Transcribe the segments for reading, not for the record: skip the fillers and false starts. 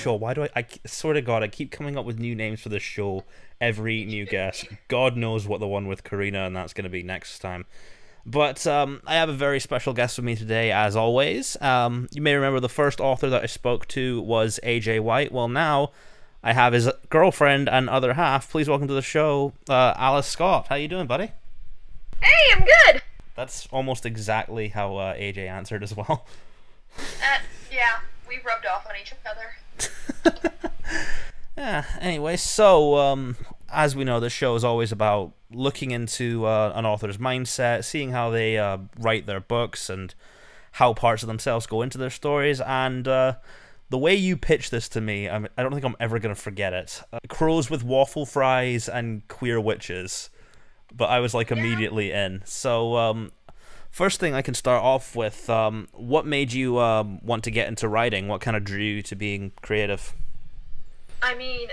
show. Why do I swear to God, I keep coming up with new names for this show every new guest. God knows what the one with Karina and that's going to be next time. But I have a very special guest with me today, as always. You may remember the first author that I spoke to was AJ White. Well, now I have his girlfriend and other half. Please welcome to the show, Alice Scott. How you doing, buddy? Hey, I'm good. That's almost exactly how AJ answered as well. Yeah, we rubbed off on each other. Yeah, anyway, so as we know, this show is always about looking into an author's mindset, seeing how they write their books and how parts of themselves go into their stories. And the way you pitched this to me, I don't think I'm ever going to forget it. Crows with waffle fries and queer witches. But I was like immediately in. So first thing I can start off with, what made you want to get into writing? What kind of drew you to being creative? I mean,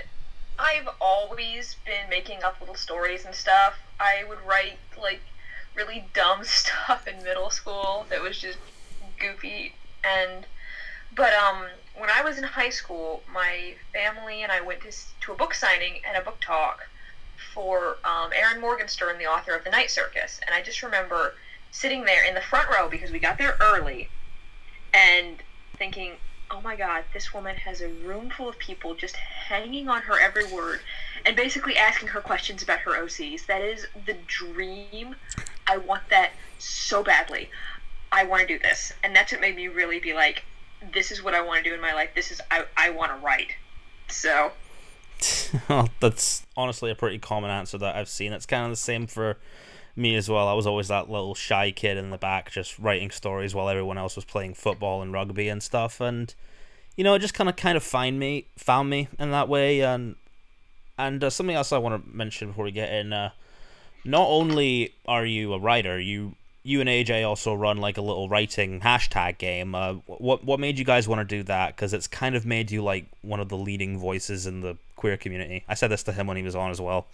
I've always been making up little stories and stuff. I would write, like, really dumb stuff in middle school that was just goofy. But when I was in high school, my family and I went to a book signing and a book talk for Erin Morgenstern, the author of The Night Circus. And I just remember sitting there in the front row because we got there early and thinking, oh my God, this woman has a room full of people just hanging on her every word and basically asking her questions about her OCs. That is the dream. I want that so badly. I want to do this. And that's what made me really be like, this is what I want to do in my life. I want to write. So. Well, that's honestly a pretty common answer that I've seen. It's kind of the same for me as well. I was always that little shy kid in the back just writing stories while everyone else was playing football and rugby and stuff, and it just kind of found me in that way. And something else I want to mention before we get in, not only are you a writer, you and AJ also run like a little writing hashtag game. What made you guys want to do that? Because it's kind of made you like one of the leading voices in the queer community. I said this to him when he was on as well.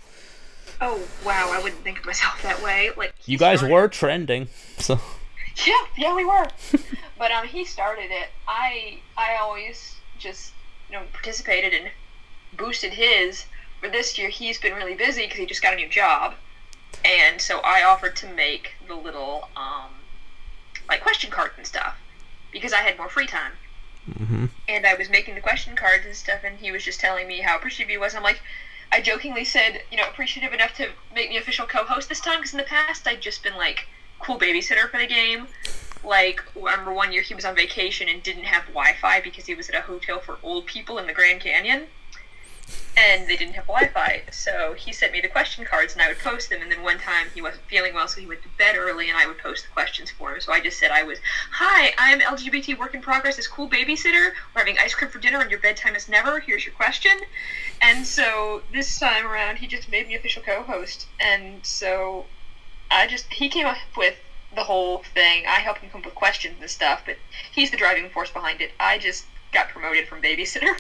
Oh, wow, I wouldn't think of myself that way. Like, you guys were trending, so. Yeah, we were. But he started it. I always just, participated and boosted his. For this year, he's been really busy because he just got a new job. And so I offered to make the little, like, question cards and stuff because I had more free time. Mm-hmm. And I was making the question cards and stuff, and he was just telling me how appreciative he was. I'm like, I jokingly said, appreciative enough to make me official co-host this time, because in the past I'd just been, like, cool babysitter for the game. Like, I remember one year he was on vacation and didn't have Wi-Fi because he was at a hotel for old people in the Grand Canyon, and they didn't have Wi-Fi. So he sent me the question cards, and I would post them, and then one time he wasn't feeling well, so he went to bed early, and I would post the questions for him. So I just said hi, I'm LGBT work in progress, this cool babysitter. We're having ice cream for dinner, and your bedtime is never. Here's your question. And so this time around, he just made me official co-host, and so he came up with the whole thing. I helped him come up with questions and stuff, but he's the driving force behind it. I just got promoted from babysitter.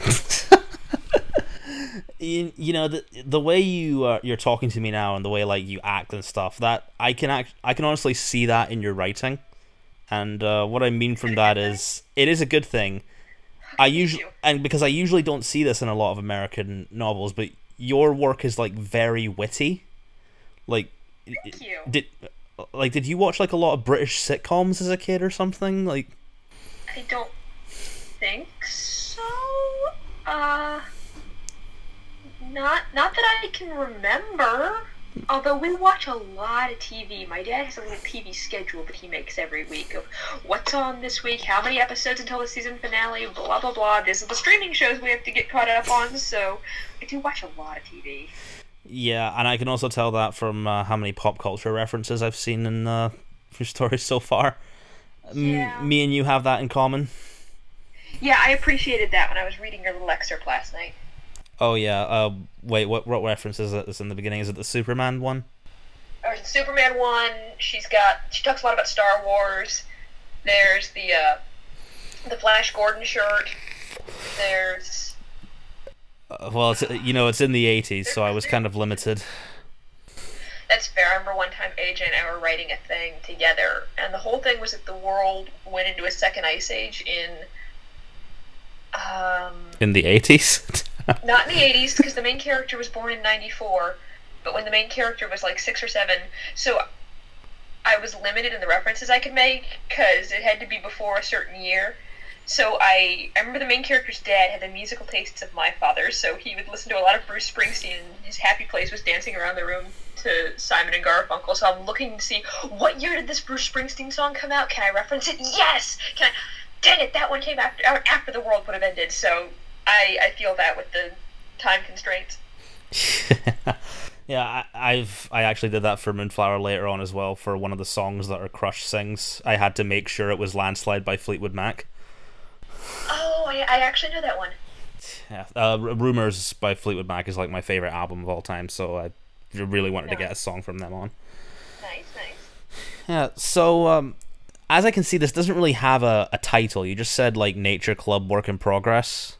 The way you're talking to me now and the way like you act and stuff, that I can honestly see that in your writing, and what I mean from that is it is a good thing. Because I usually don't see this in a lot of American novels, but your work is like very witty. Like, thank you. Did you watch like a lot of British sitcoms as a kid or something? Like, I don't think so. Not that I can remember. Although we watch a lot of TV. My dad has a little TV schedule that he makes every week of what's on this week, how many episodes until the season finale, blah, blah, blah. These are the streaming shows we have to get caught up on, so I do watch a lot of TV. Yeah, and I can also tell that from how many pop culture references I've seen in your stories so far. Yeah. Me and you have that in common. Yeah, I appreciated that when I was reading your little excerpt last night. Oh yeah. Wait, what reference is it? Is in the beginning? Is it the Superman one? There's the Superman one. She talks a lot about Star Wars. There's the Flash Gordon shirt. There's. Well, it's in the 80s, so I was kind of limited. That's fair. I remember one time AJ and I were writing a thing together, and the whole thing was that the world went into a second ice age in In the 80s? Not in the 80s, because the main character was born in 94, but when the main character was like 6 or 7, so I was limited in the references I could make, because it had to be before a certain year. So I remember the main character's dad had the musical tastes of my father, so he would listen to a lot of Bruce Springsteen, and his happy place was dancing around the room to Simon and Garfunkel, so I'm looking to see, what year did this Bruce Springsteen song come out? Can I reference it? Yes! Can I... Dang it, that one came after the world would have ended, so I feel that with the time constraints. Yeah, I actually did that for Moonflower later on as well. For one of the songs that our crush sings, I had to make sure it was Landslide by Fleetwood Mac. Oh, I actually know that one. Yeah, Rumors by Fleetwood Mac is like my favorite album of all time, so I really wanted to get a song from them on. Nice. Yeah, so as I can see, this doesn't really have a title. You just said like Nature Club Work in Progress.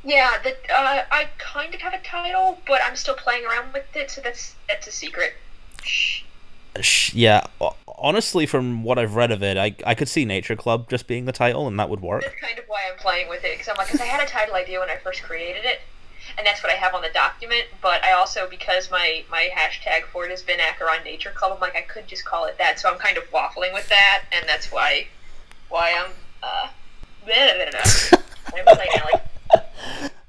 Yeah, I kind of have a title, but I'm still playing around with it, so that's a secret. Shh. Yeah, honestly, from what I've read of it, I could see Nature Club just being the title, and that would work. That's kind of why I'm playing with it, because I had a title idea when I first created it, and that's what I have on the document, but I also, because my hashtag for it has been Acheron Nature Club, I'm like, I could just call it that, so I'm kind of waffling with that, and that's why I'm,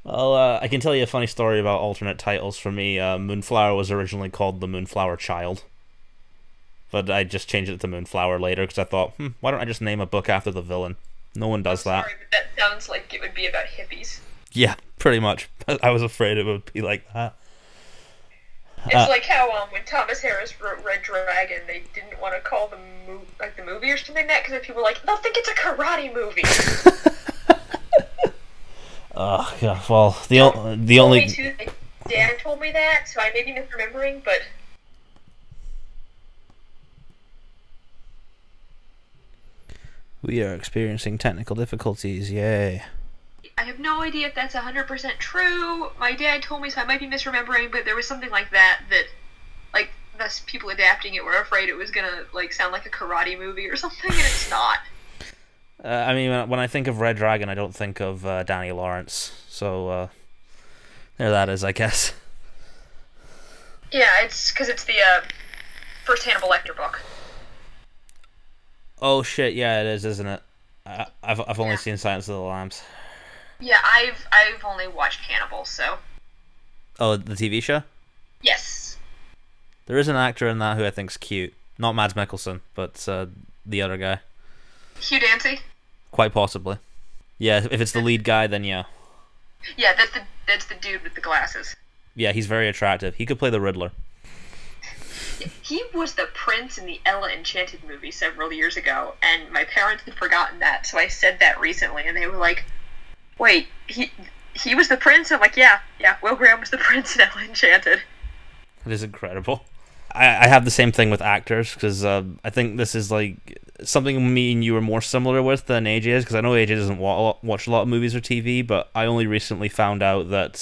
Well, I can tell you a funny story about alternate titles for me. Moonflower was originally called The Moonflower Child, but I just changed it to Moonflower later because I thought, why don't I just name a book after the villain? No one does that. Sorry, but that sounds like it would be about hippies. Yeah, pretty much. I was afraid it would be like that. It's like how when Thomas Harris wrote Red Dragon, they didn't want to call the movie or something that because people were like, they'll think it's a karate movie. Oh yeah, well the only. Dad told me that, so I may be misremembering, but. We are experiencing technical difficulties. Yay! I have no idea if that's 100% true. My dad told me, so I might be misremembering, but there was something like that like, thus people adapting it were afraid it was gonna, like, sound like a karate movie or something, and it's not. I mean, when I think of Red Dragon, I don't think of Danny Lawrence, so there that is, I guess. Yeah, it's because it's the first Hannibal Lecter book. Oh shit! Yeah, it is, isn't it? I've only seen Silence of the Lambs. Yeah, I've only watched Hannibal, so. Oh, the TV show? Yes. There is an actor in that who I think's cute. Not Mads Mikkelsen, but the other guy. Hugh Dancy? Quite possibly. Yeah, if it's the lead guy, then yeah. Yeah, that's the dude with the glasses. Yeah, he's very attractive. He could play the Riddler. He was the prince in the Ella Enchanted movie several years ago, and my parents had forgotten that, so I said that recently, and they were like, wait, he was the prince? I'm like, yeah, Will Graham was the prince in Ella Enchanted. It is incredible. I have the same thing with actors, because I think this is like something me and you are more similar with than AJ is, because I know AJ doesn't watch a lot of movies or TV, but I only recently found out that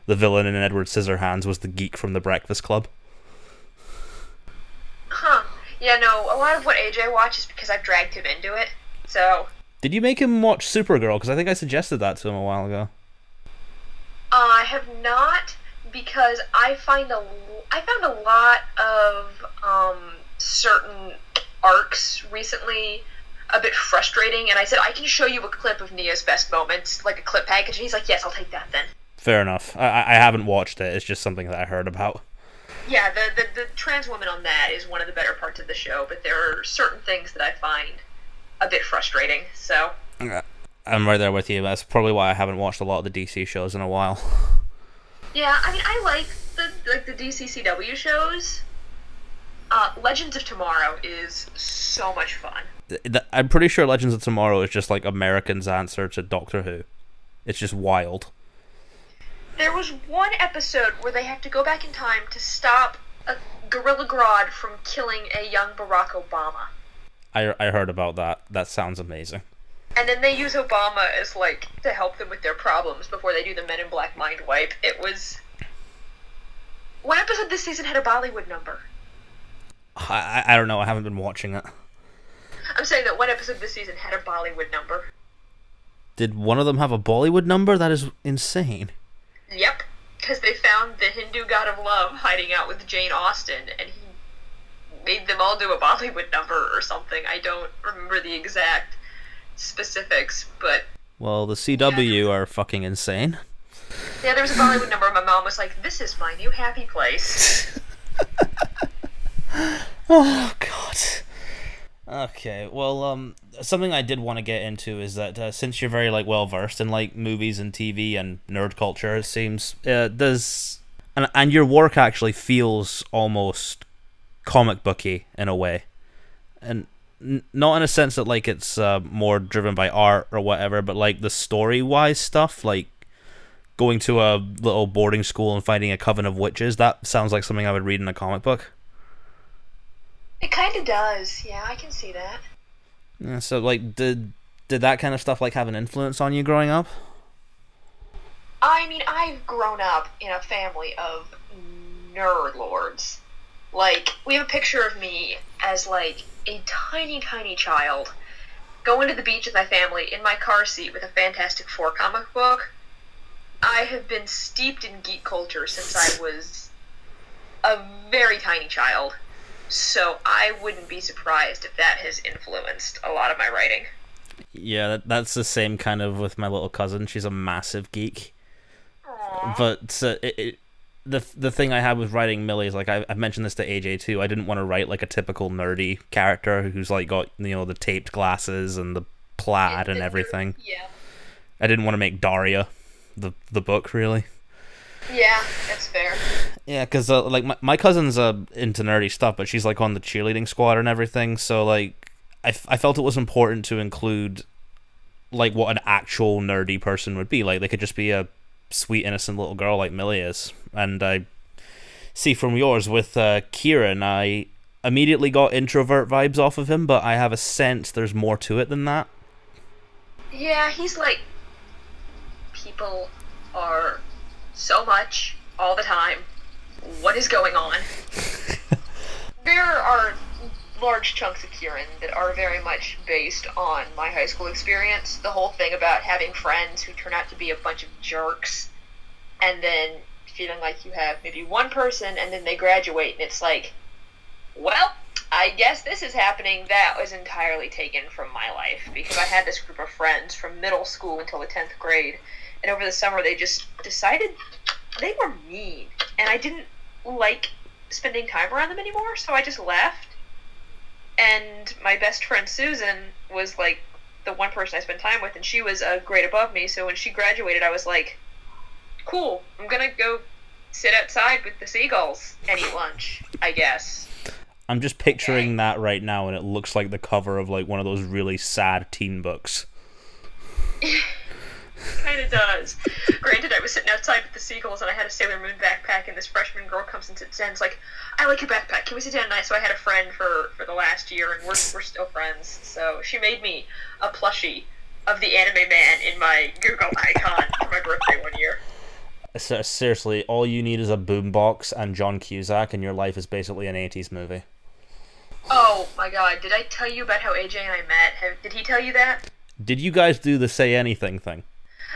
the villain in Edward Scissorhands was the geek from The Breakfast Club. Huh. Yeah, no, a lot of what AJ watches because I've dragged him into it, so... Did you make him watch Supergirl? Because I think I suggested that to him a while ago. I have not, because I found a lot of certain arcs recently a bit frustrating, and I said, I can show you a clip of Neo's best moments, like a clip package, and he's like, yes, I'll take that then. Fair enough. I haven't watched it, it's just something that I heard about. Yeah, the trans woman on that is one of the better parts of the show, but there are certain things that I find a bit frustrating, so... I'm right there with you. That's probably why I haven't watched a lot of the DC shows in a while. Yeah, I mean, I like the DC CW shows. Legends of Tomorrow is so much fun. I'm pretty sure Legends of Tomorrow is just like Americans' answer to Doctor Who. It's just wild. There was one episode where they have to go back in time to stop a Gorilla Grodd from killing a young Barack Obama. I heard about that. That sounds amazing. And then they use Obama as, like, to help them with their problems before they do the Men in Black mind wipe. It was... One episode this season had a Bollywood number. I don't know. I haven't been watching it. I'm saying that one episode this season had a Bollywood number. Did one of them have a Bollywood number? That is insane. Yep, because they found the Hindu god of love hiding out with Jane Austen, and he made them all do a Bollywood number or something. I don't remember the exact specifics, but... Well, the CW are fucking insane. Yeah, there was a Bollywood number, and my mom was like, "This is my new happy place." Oh, God. Okay, well, something I did want to get into is that since you're very well versed in movies and TV and nerd culture, it seems, and your work actually feels almost comic booky in a way, and not in a sense that it's more driven by art or whatever, but the story wise stuff, going to a little boarding school and finding a coven of witches. That sounds like something I would read in a comic book. It kind of does, yeah, I can see that. Yeah, so, did that kind of stuff, have an influence on you growing up? I mean, I've grown up in a family of nerd lords. We have a picture of me as, a tiny, tiny child going to the beach with my family in my car seat with a Fantastic Four comic book. I have been steeped in geek culture since I was a very tiny child. So I wouldn't be surprised if that has influenced a lot of my writing. Yeah, that's the same kind of with my little cousin. She's a massive geek. Aww. But the thing I had with writing Millie is I've mentioned this to AJ too. I didn't want to write a typical nerdy character who's got the taped glasses and the plaid and everything. Yeah. I didn't want to make Daria the book really. Yeah, that's fair. Yeah, because my cousin's into nerdy stuff, but she's on the cheerleading squad and everything. So I felt it was important to include what an actual nerdy person would be. They could just be a sweet innocent little girl like Millie is. And I see from yours with Kieran, I immediately got introvert vibes off of him, but I have a sense there's more to it than that. Yeah, he's people are so much all the time. What is going on? There are large chunks of Kieran that are very much based on my high school experience. The whole thing about having friends who turn out to be a bunch of jerks, and then feeling like you have maybe one person, and then they graduate, and it's well, I guess this is happening. That was entirely taken from my life, because I had this group of friends from middle school until the 10th grade, and over the summer they just decided they were mean, and I didn't like spending time around them anymore, so I just left. And my best friend Susan was the one person I spent time with, and she was a grade above me, so when she graduated I was cool, I'm gonna go sit outside with the seagulls and eat lunch, I guess. I'm just picturing that right now, and it looks like the cover of one of those really sad teen books. Kind of does. Granted, I was sitting outside with the seagulls, and I had a Sailor Moon backpack, and this freshman girl comes and sits down and is "I like your backpack. Can we sit down tonight?" So I had a friend for the last year, and we're still friends. So she made me a plushie of the anime man in my Google icon for my birthday one year. Seriously, all you need is a boombox and John Cusack, and your life is basically an 80s movie. Oh my god, did I tell you about how AJ and I met? Did he tell you that? Did you guys do the say anything thing?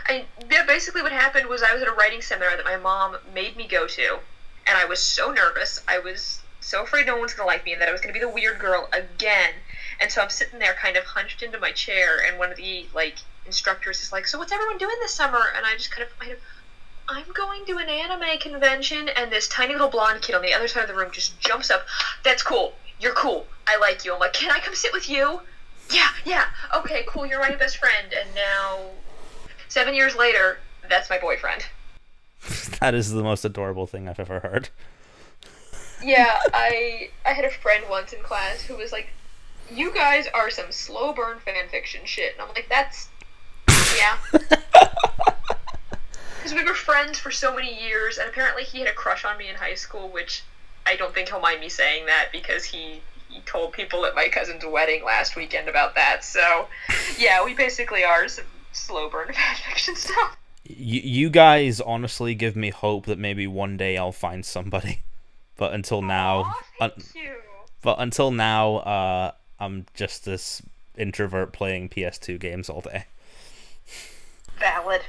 Yeah, basically what happened was I was at a writing seminar that my mom made me go to, and I was so nervous. I was so afraid no one was going to like me and that I was going to be the weird girl again. And so I'm sitting there kind of hunched into my chair, and one of the, instructors is "So what's everyone doing this summer?" And I just kind of put my head, "I'm going to an anime convention," and this tiny little blonde kid on the other side of the room just jumps up. "That's cool. You're cool. I like you." I'm "Can I come sit with you?" Yeah. Okay, cool. You're my best friend. And now, 7 years later, that's my boyfriend. That is the most adorable thing I've ever heard. Yeah, I had a friend once in class who was "You guys are some slow burn fan fiction shit." And I'm "That's... yeah." Because we were friends for so many years, and apparently he had a crush on me in high school, which I don't think he'll mind me saying that, because he told people at my cousin's wedding last weekend about that. So, yeah, we basically are some slow burn fanfiction stuff. You guys honestly give me hope that maybe one day I'll find somebody. But until now... Thank you. But until now, I'm just this introvert playing PS2 games all day. Valid.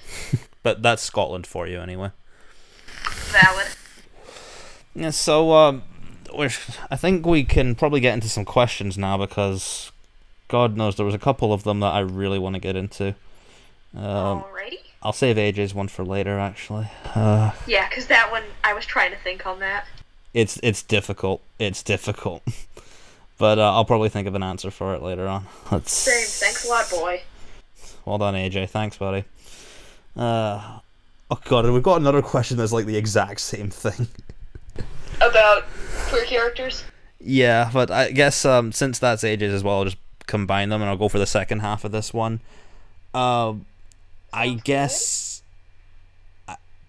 But that's Scotland for you anyway. Valid. Yeah, so I think we can probably get into some questions now, because God knows there was a couple of them that I really want to get into. Alrighty. I'll save AJ's one for later, actually. Yeah, because that one, I was trying to think on that. It's difficult. It's difficult. But I'll probably think of an answer for it later on. Same. Thanks a lot, boy. Well done, AJ. Thanks, buddy. Oh God, and we've got another question that's like the exact same thing. About queer characters? Yeah, but I guess since that's AJ's as well, I'll just combine them and I'll go for the second half of this one. I guess...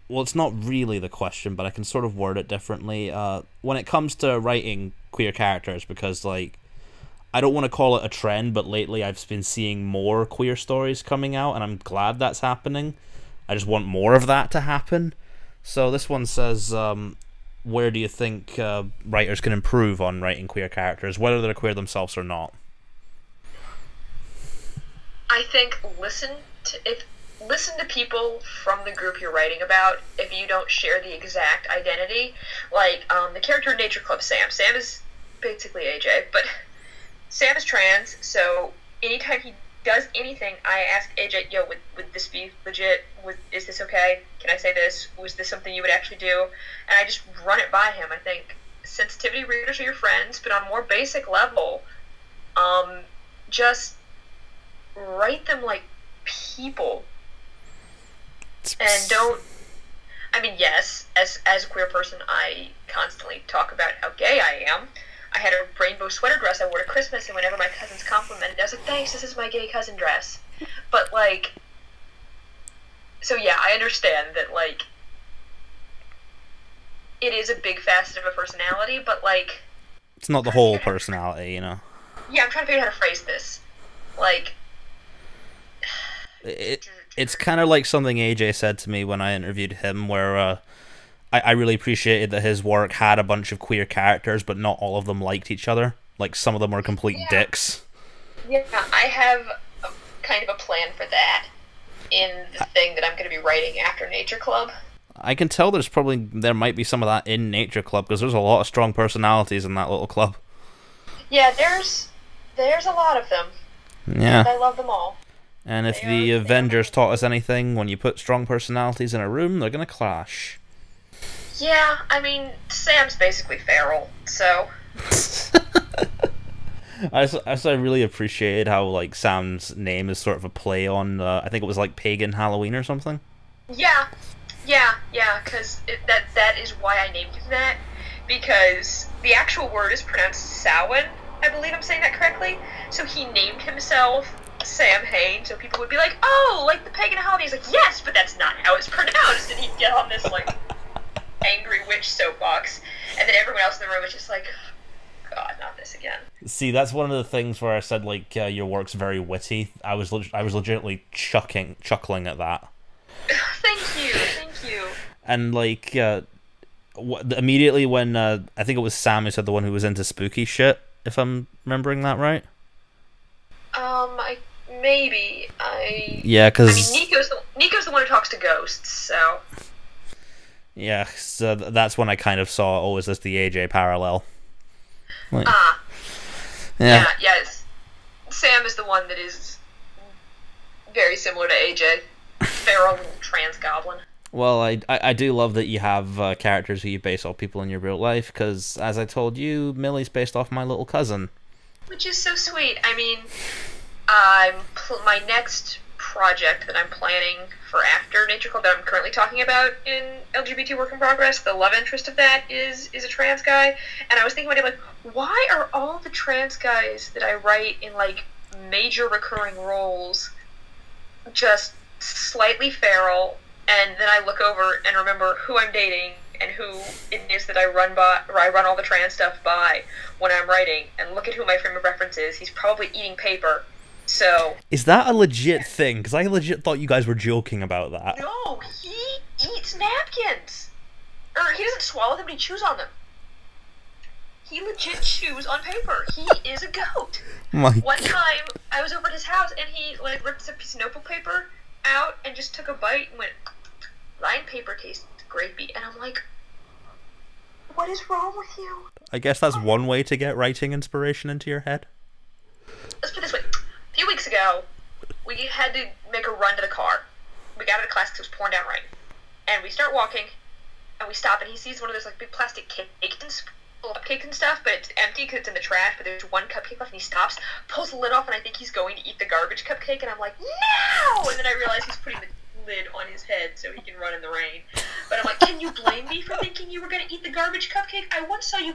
Well, it's not really the question, but I can sort of word it differently. When it comes to writing queer characters, because, like, I don't want to call it a trend, but lately I've been seeing more queer stories coming out, and I'm glad that's happening. I just want more of that to happen. So this one says, where do you think writers can improve on writing queer characters, whether they're queer themselves or not? I think listen to people from the group you're writing about if you don't share the exact identity. Like, the character in Nature Club, Sam. Sam is basically AJ, but Sam is trans, so anytime he does anything, I ask AJ, yo, would this be legit? Is this okay? Can I say this? Was this something you would actually do? And I just run it by him. I think sensitivity readers are your friends, but on a more basic level, just write them like people. And don't... I mean, yes, as a queer person, I constantly talk about how gay I am. I had a rainbow sweater dress I wore to Christmas, and whenever my cousins complimented it, I was like, thanks, this is my gay cousin dress. But, like... So, yeah, I understand that, like... It is a big facet of a personality, but, like... It's not the whole personality, you know? Yeah, I'm trying to figure out how to phrase this. Like... It's kind of like something AJ said to me when I interviewed him, where I really appreciated that his work had a bunch of queer characters, but not all of them liked each other. Like, some of them were complete dicks. Yeah, I have kind of a plan for that in the thing that I'm going to be writing after Nature Club. I can tell there might be some of that in Nature Club, because there's a lot of strong personalities in that little club. Yeah, there's a lot of them. Yeah. And I love them all. And if the Avengers taught us anything, when you put strong personalities in a room, they're going to clash. Yeah, I mean, Sam's basically feral, so... I really appreciated how, like, Sam's name is sort of a play on, I think it was, like, Pagan Halloween or something? Yeah, because that is why I named him that, because the actual word is pronounced Samhain, I believe I'm saying that correctly, so he named himself Sam Hain, so people would be like, oh, like the pagan holiday. He's like, yes, but that's not how it's pronounced, and he'd get on this, like, angry witch soapbox, and then everyone else in the room was just like, God, not this again. See, that's one of the things where I said, like, your work's very witty. I was legitimately chuckling at that. Thank you. And, like, immediately when, I think it was Sam who said the one who was into spooky shit, if I'm remembering that right. Yeah, because... I mean, Nico's the one who talks to ghosts, so... Yeah, so that's when I kind of saw, oh, is this the AJ parallel? Like, yeah. Sam is the one that is very similar to AJ. Feral little trans goblin. Well, I do love that you have characters who you base off people in your real life, because, as I told you, Millie's based off my little cousin. Which is so sweet. I mean, my next project that I'm planning for after Nature Club that I'm currently talking about in LGBT Work in Progress, the love interest of that is a trans guy. And I was thinking about it, like, why are all the trans guys that I write in, like, major recurring roles just slightly feral, and then I look over and remember who I'm dating and who it is that I run all the trans stuff by when I'm writing, and look at who my frame of reference is. He's probably eating paper. So... Is that a legit thing? Because I legit thought you guys were joking about that. No, he eats napkins! Or he doesn't swallow them, he chews on them. He legit chews on paper. He is a goat. One time, I was over at his house, and he, like, ripped a piece of notebook paper out and just took a bite and went, line paper tastes grapey. And I'm like, what is wrong with you? I guess that's one way to get writing inspiration into your head. Let's put it this way. A few weeks ago, we had to make a run to the car. We got out of class because it was pouring down rain. And we start walking, and we stop, and he sees one of those like big plastic cakes, full of cupcakes and stuff, but it's empty because it's in the trash, but there's one cupcake left, and he stops, pulls the lid off, and I think he's going to eat the garbage cupcake, and I'm like, no! And then I realize he's putting the lid on his head so he can run in the rain. But I'm like, can you blame me for thinking you were going to eat the garbage cupcake? I once saw you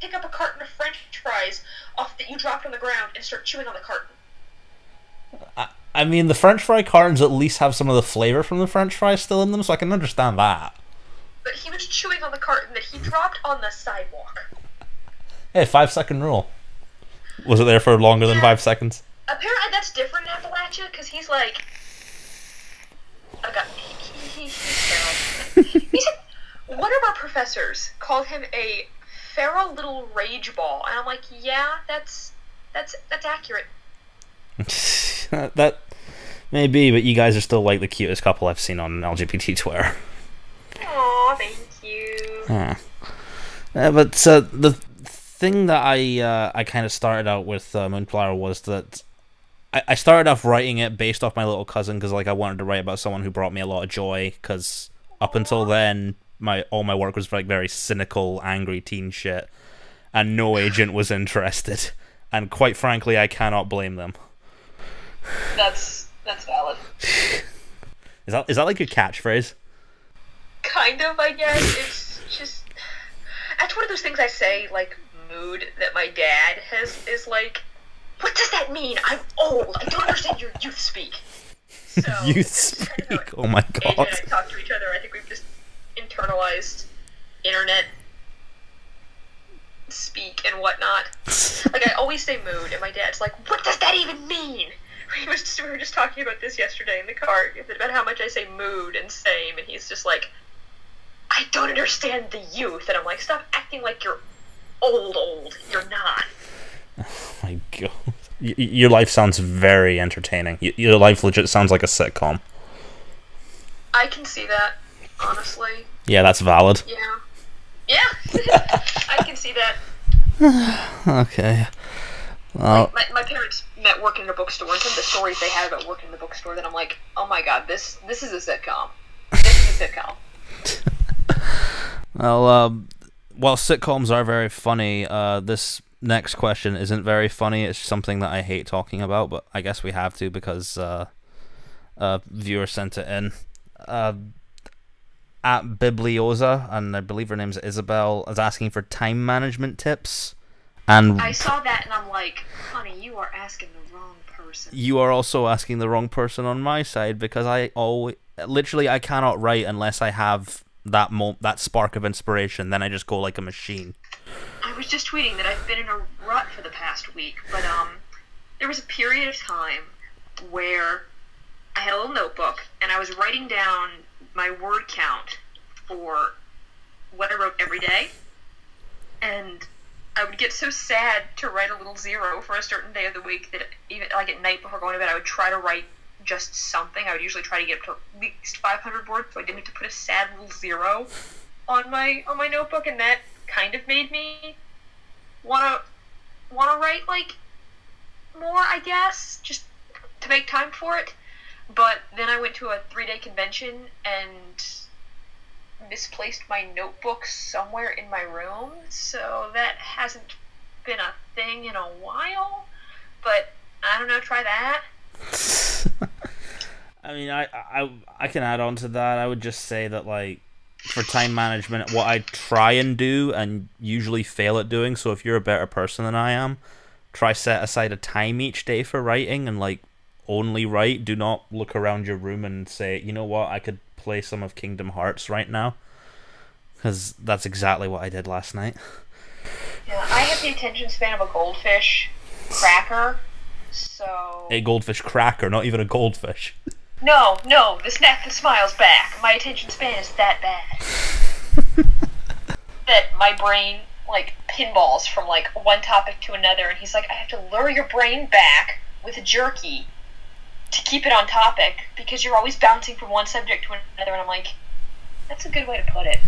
pick up a carton of French fries off that you dropped on the ground and start chewing on the carton. I mean, the French fry cartons at least have some of the flavor from the French fries still in them, so I can understand that. But he was chewing on the carton that he dropped on the sidewalk. Hey, 5-second rule. Was it there for longer than 5 seconds? Apparently that's different in Appalachia, because he's like... he's feral. He said, one of our professors called him a feral little rage ball, and I'm like, yeah, that's accurate. That may be, but you guys are still like the cutest couple I've seen on LGBT Twitter. Aw, thank you. But the thing that I kind of started out with Moonflower was that I started off writing it based off my little cousin, because like I wanted to write about someone who brought me a lot of joy, because up until then all my work was like very cynical, angry teen shit, and no agent was interested, and quite frankly I cannot blame them. That's valid. Is that like your catchphrase? Kind of, I guess. It's just... That's one of those things I say, like, mood, that my dad is like, what does that mean? I'm old. I don't understand your youth speak. So, youth speak? Oh my god. AJ and I talk to each other. I think we've just internalized internet speak and whatnot. Like, I always say mood, and my dad's like, what does that even mean? We were just talking about this yesterday in the car, about how much I say mood and same, and he's just like, I don't understand the youth. And I'm like, stop acting like you're old. You're not. Oh my god. Your life sounds very entertaining. Your life legit sounds like a sitcom. I can see that, honestly. Yeah, that's valid. Yeah, I can see that. Okay. My parents met working in a bookstore, and some of the stories they had about working in the bookstore, that I'm like, oh my god, this is a sitcom. This is a sitcom. Well, while sitcoms are very funny, this next question isn't very funny. It's something that I hate talking about, but I guess we have to because a viewer sent it in. At Bibliosa, and I believe her name's Isabel, is asking for time management tips. And I saw that and I'm like, honey, you are asking the wrong person. You are also asking the wrong person on my side, because I cannot write unless I have that spark of inspiration. Then I just go like a machine. I was just tweeting that I've been in a rut for the past week, but there was a period of time where I had a little notebook and I was writing down my word count for what I wrote every day, and I would get so sad to write a little zero for a certain day of the week that even like at night before going to bed, I would try to write just something. I would usually try to get up to at least 500 words, so I didn't have to put a sad little zero on my notebook, and that kind of made me wanna write like more, I guess, just to make time for it. But then I went to a 3-day convention and misplaced my notebook somewhere in my room, so that hasn't been a thing in a while. But I don't know, try that. I mean, I can add on to that. I would just say that, like, for time management, what I try and do and usually fail at doing, so if you're a better person than I am, try set aside a time each day for writing and, like, only write. Do not look around your room and say, you know what, I could play some of Kingdom Hearts right now, because that's exactly what I did last night. Yeah, I have the attention span of a goldfish cracker, so... A goldfish cracker, not even a goldfish. No, the snack that smiles back. My attention span is that bad. That my brain, like, pinballs from, like, one topic to another, and he's like, I have to lure your brain back with a jerky to keep it on topic, because you're always bouncing from one subject to another, and I'm like, that's a good way to put it.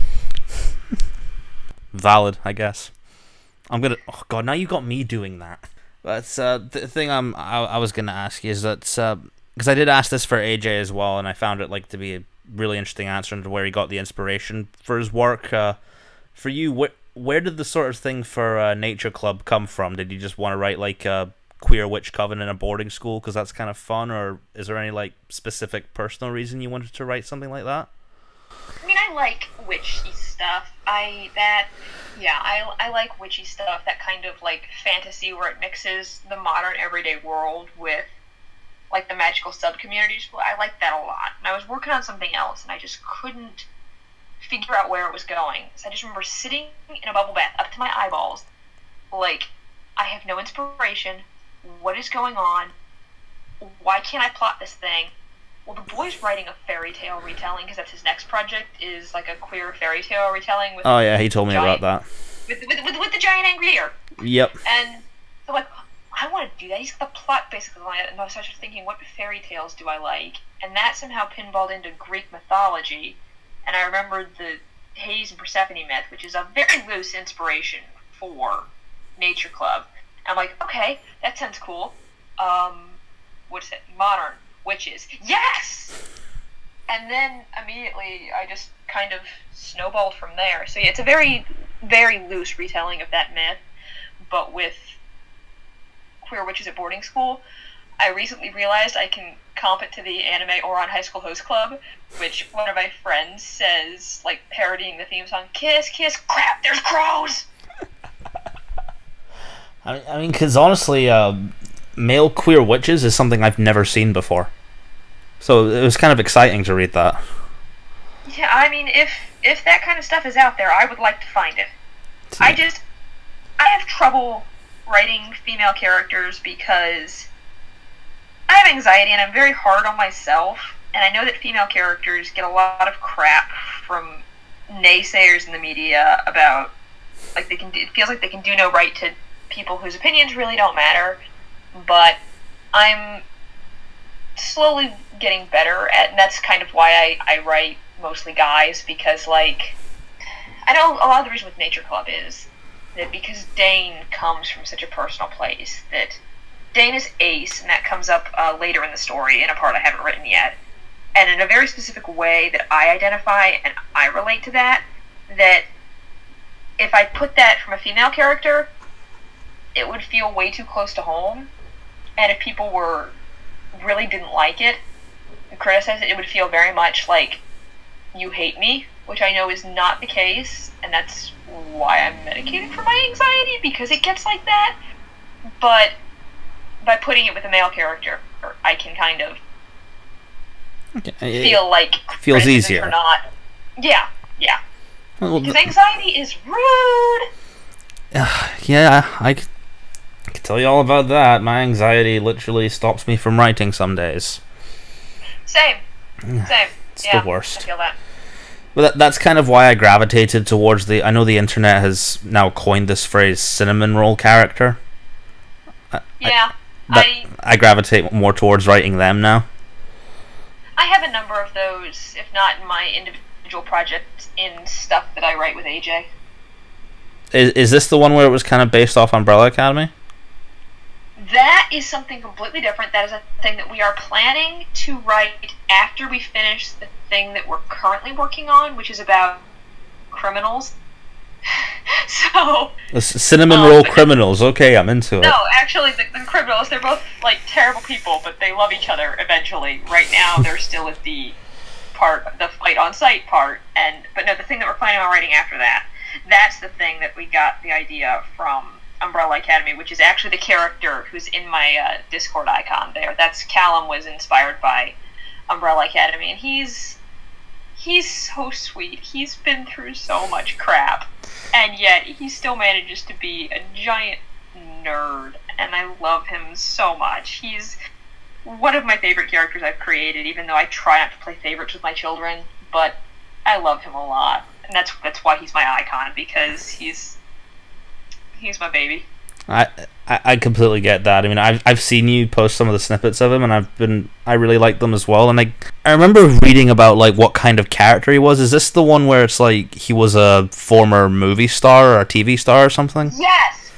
Valid, I guess. I'm gonna. Oh god, now you got me doing that. But the thing I was gonna ask you is that because I did ask this for AJ as well, and I found it like to be a really interesting answer into where he got the inspiration for his work. For you, where did the sort of thing for Nature Club come from? Did you just want to write like a queer witch coven in a boarding school because that's kind of fun, or is there any like specific personal reason you wanted to write something like that? I mean, I like witchy stuff. I like witchy stuff, that kind of like fantasy where it mixes the modern everyday world with like the magical sub-communities. I like that a lot. And I was working on something else, and I just couldn't figure out where it was going. So I just remember sitting in a bubble bath up to my eyeballs, like, I have no inspiration. What is going on? Why can't I plot this thing? Well, the boy's writing a fairy tale retelling, because that's his next project, is like a queer fairy tale retelling with... Oh yeah, he told me about that. With the giant angry deer. Yep. And so like, I want to do that. He's got the plot basically like that, and I started thinking, what fairy tales do I like? And that somehow pinballed into Greek mythology, and I remembered the Hades and Persephone myth, which is a very loose inspiration for Nature Club. And I'm like, okay, that sounds cool. What's it? Modern witches. Yes! And then immediately I just kind of snowballed from there. So yeah, it's a very, very loose retelling of that myth, but with queer witches at boarding school. I recently realized I can comp it to the anime Ouran High School Host Club, which one of my friends says, like, parodying the theme song, "Kiss, kiss, crap, there's crows!" I mean, because honestly, male queer witches is something I've never seen before. So it was kind of exciting to read that. Yeah, I mean, if that kind of stuff is out there, I would like to find it. I have trouble writing female characters because I have anxiety and I'm very hard on myself, and I know that female characters get a lot of crap from naysayers in the media about, like, it feels like they can do no right to people whose opinions really don't matter, but I'm slowly getting better at, and that's kind of why I write mostly guys, because, like, I know a lot of the reason with Nature Club is that because Dane comes from such a personal place, that Dane is ace, and that comes up later in the story in a part I haven't written yet, and in a very specific way that I identify and I relate to that if I put that from a female character, it would feel way too close to home, and if people really didn't like it and criticize it, it would feel very much like you hate me, which I know is not the case, and that's why I'm medicated for my anxiety, because it gets like that. But by putting it with a male character, I can kind of feel like feels easier. Or not. Yeah. Well, because anxiety is rude. Yeah, I can tell you all about that. My anxiety literally stops me from writing some days. Same. It's the worst. I feel that. But that's kind of why I gravitated towards I know the internet has now coined this phrase, cinnamon roll character. I gravitate more towards writing them now. I have a number of those, if not in my individual projects, in stuff that I write with AJ. Is this the one where it was kind of based off Umbrella Academy? That is something completely different. That is a thing that we are planning to write after we finish the thing that we're currently working on, which is about criminals. So the cinnamon roll criminals. Okay, I'm into it. No, actually, the criminals, they're both like terrible people, but they love each other eventually. Right now, they're still at the fight on sight part, but no, the thing that we're planning on writing after that, that's the thing that we got the idea from Umbrella Academy, which is actually the character who's in my Discord icon there. That's Callum was inspired by Umbrella Academy, and he's so sweet. He's been through so much crap, and yet he still manages to be a giant nerd, and I love him so much. He's one of my favorite characters I've created, even though I try not to play favorites with my children, but I love him a lot, and that's why he's my icon, because he's my baby. I completely get that. I mean, I've seen you post some of the snippets of him, and I really like them as well. And I remember reading about like what kind of character he was. Is this the one where it's like he was a former movie star or a TV star or something? Yes,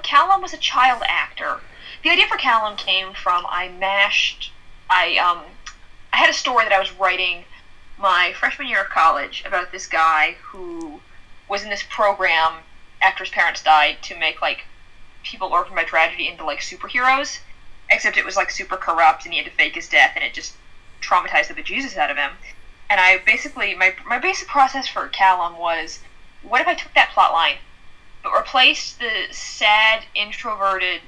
Callum was a child actor. The idea for Callum came from I had a story that I was writing my freshman year of college about this guy who was in this program after his parents died to make like people orphaned by tragedy into like superheroes, except it was like super corrupt and he had to fake his death and it just traumatized the bejesus out of him. And I basically my basic process for Callum was, what if I took that plot line but replaced the sad, introverted,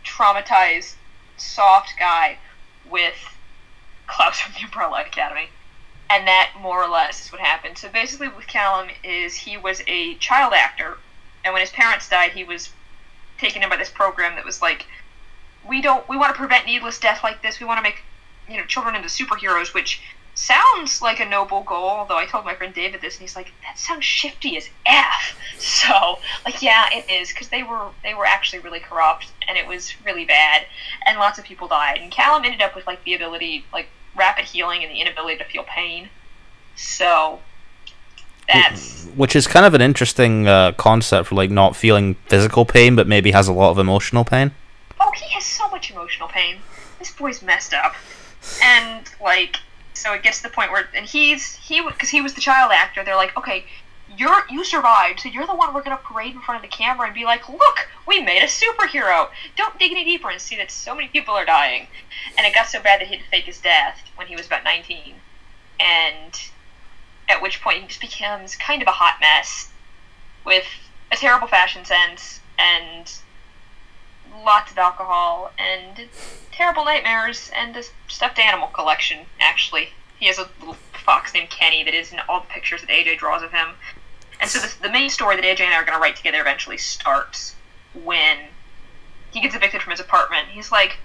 traumatized, soft guy with Klaus from the Umbrella Academy? And that more or less is what happened. So basically with Callum is he was a child actor, and when his parents died he was taken in by this program that was like, we want to prevent needless death like this, we want to make children into superheroes, which sounds like a noble goal, although I told my friend David this and he's like, that sounds shifty as F. So like, yeah, it is, because they were actually really corrupt and it was really bad and lots of people died, and Callum ended up with like the ability, like rapid healing and the inability to feel pain. So that's, which is kind of an interesting concept for like not feeling physical pain but maybe has a lot of emotional pain. Oh, he has so much emotional pain. This boy's messed up. And like, so it gets to the point where, and because he was the child actor, they're like, okay, you survived, so you're the one we're gonna parade in front of the camera and be like, look, we made a superhero. Don't dig any deeper and see that so many people are dying. And it got so bad that he had to fake his death when he was about 19, and at which point he just becomes kind of a hot mess with a terrible fashion sense and lots of alcohol and terrible nightmares and a stuffed animal collection. Actually, he has a little fox named Kenny that is in all the pictures that AJ draws of him. And so the main story that AJ and I are going to write together eventually starts when he gets evicted from his apartment. He's like,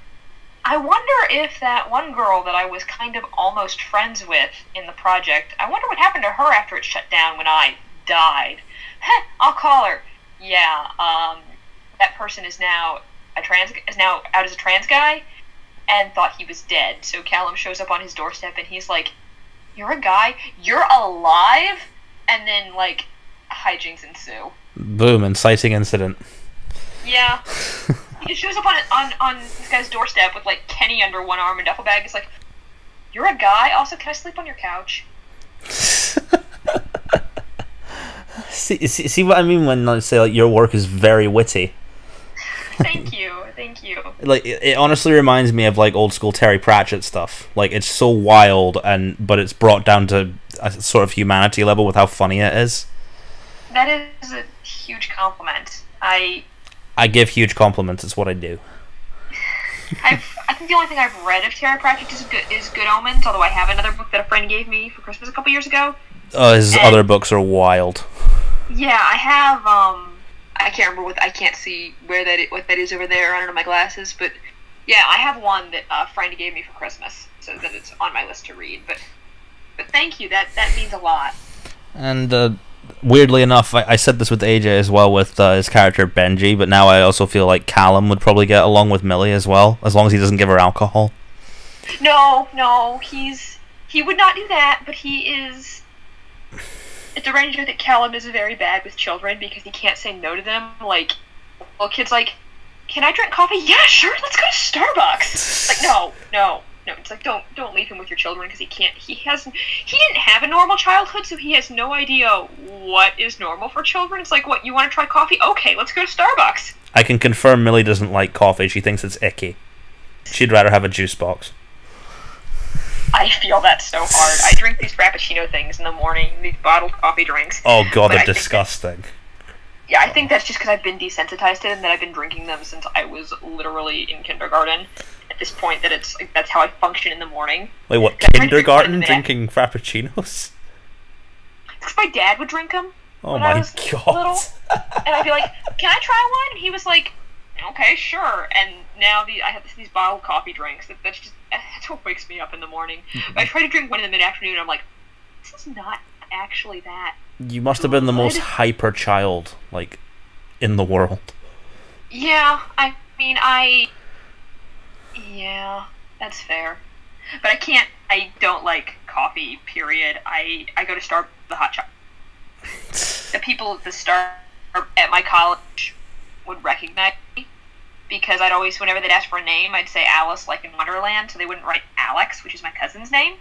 I wonder if that one girl that I was kind of almost friends with in the project, I wonder what happened to her after it shut down when I died. I'll call her. Yeah, that person is now out as a trans guy and thought he was dead. So Callum shows up on his doorstep and he's like, you're a guy? You're alive? And then like hijinks ensue. Boom, inciting incident. Yeah. He just shows up on this guy's doorstep with like Kenny under one arm and duffel bag. He's like, you're a guy? Also, can I sleep on your couch? see what I mean when I say like your work is very witty. Thank you. Like it honestly reminds me of like old school Terry Pratchett stuff. Like it's so wild but it's brought down to a sort of humanity level with how funny it is. That is a huge compliment. I give huge compliments. It's what I do. I think the only thing I've read of Terry Pratchett is Good Omens, although I have another book that a friend gave me for Christmas a couple years ago. His other books are wild. Yeah, I have. I can't remember I can't see what that is over there under my glasses, but yeah, I have one that a friend gave me for Christmas, so that it's on my list to read. But thank you. That means a lot. And weirdly enough, I said this with AJ as well with his character Benji, but now I also feel like Callum would probably get along with Millie as well, as long as he doesn't give her alcohol. No, he would not do that, but he is. It's a ranger that Callum is very bad with children because he can't say no to them. Like, little kid's like, can I drink coffee? Yeah, sure, let's go to Starbucks. It's like, no. It's like, don't leave him with your children because he didn't have a normal childhood, so he has no idea what is normal for children. It's like, what, you want to try coffee? Okay, let's go to Starbucks. I can confirm Millie doesn't like coffee. She thinks it's icky. She'd rather have a juice box. I feel that so hard. I drink these Frappuccino things in the morning, these bottled coffee drinks. Oh god, they're disgusting. Yeah, I think that's just because I've been desensitized to them, that I've been drinking them since I was literally in kindergarten. At this point, that's how I function in the morning. Wait, what, kindergarten drinking Frappuccinos? Because my dad would drink them when I was god. Little, and I'd be like, can I try one? And he was like, okay, sure. And now I have these bottled coffee drinks. That's what wakes me up in the morning. I try to drink one in the mid-afternoon, and I'm like, this is not actually that. You must have been the most hyper child, like, in the world. Yeah, I mean, yeah, that's fair. But I don't like coffee, period. I go to Starbucks for the hot chocolate. The people at the Star at my college would recognize me because I'd always, whenever they'd ask for a name, I'd say Alice, like in Wonderland, so they wouldn't write Alex, which is my cousin's name.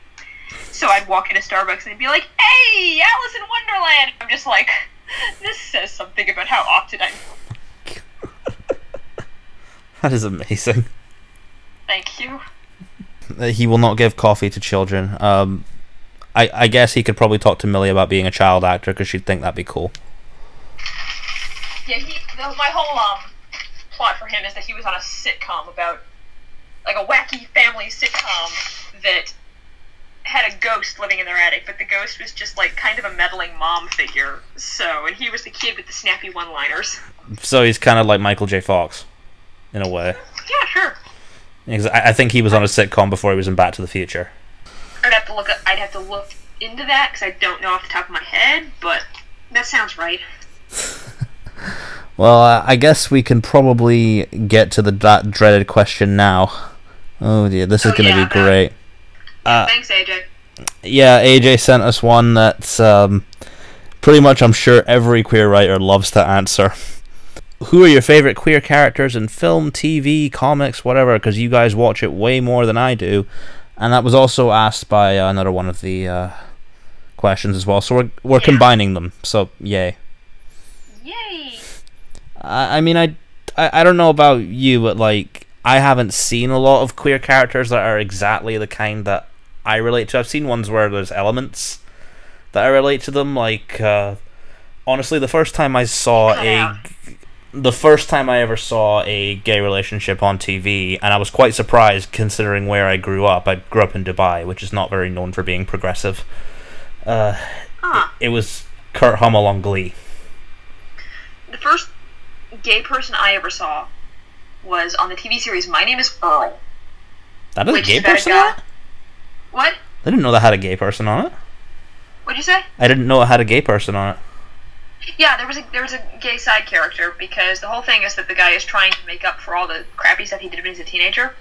So I'd walk into Starbucks and they'd be like, "Hey, Alice in Wonderland!" I'm just like, this says something about how often I'm... That is amazing. Thank you. He will not give coffee to children. I guess he could probably talk to Millie about being a child actor because she'd think that'd be cool. Yeah, my whole plot for him is that he was on a sitcom about, like, a wacky family sitcom that had a ghost living in their attic, but the ghost was just, like, kind of a meddling mom figure. So, and he was the kid with the snappy one-liners. So he's kind of like Michael J. Fox, in a way. Yeah, sure. I think he was on a sitcom before he was in Back to the Future. I'd have to look into that because I don't know off the top of my head, but that sounds right. Well, I guess we can probably get to that dreaded question now. Oh dear, this is going to be great. Thanks, AJ. Yeah, AJ sent us one that's pretty much, I'm sure, every queer writer loves to answer. Who are your favorite queer characters in film, TV, comics, whatever? Because you guys watch it way more than I do. And that was also asked by another one of the questions as well. So we're combining them. So yay. Yay. I mean, I don't know about you, but like I haven't seen a lot of queer characters that are exactly the kind that I relate to. I've seen ones where there's elements that I relate to them. Like honestly, the first time I ever saw a gay relationship on TV, and I was quite surprised considering where I grew up. I grew up in Dubai, which is not very known for being progressive. It was Kurt Hummel on Glee. The first gay person I ever saw was on the TV series My Name is Earl. That is a gay person on it? What? I didn't know that had a gay person on it. What'd you say? I didn't know it had a gay person on it. Yeah, there was a gay side character because the whole thing is that the guy is trying to make up for all the crappy stuff he did when he was a teenager,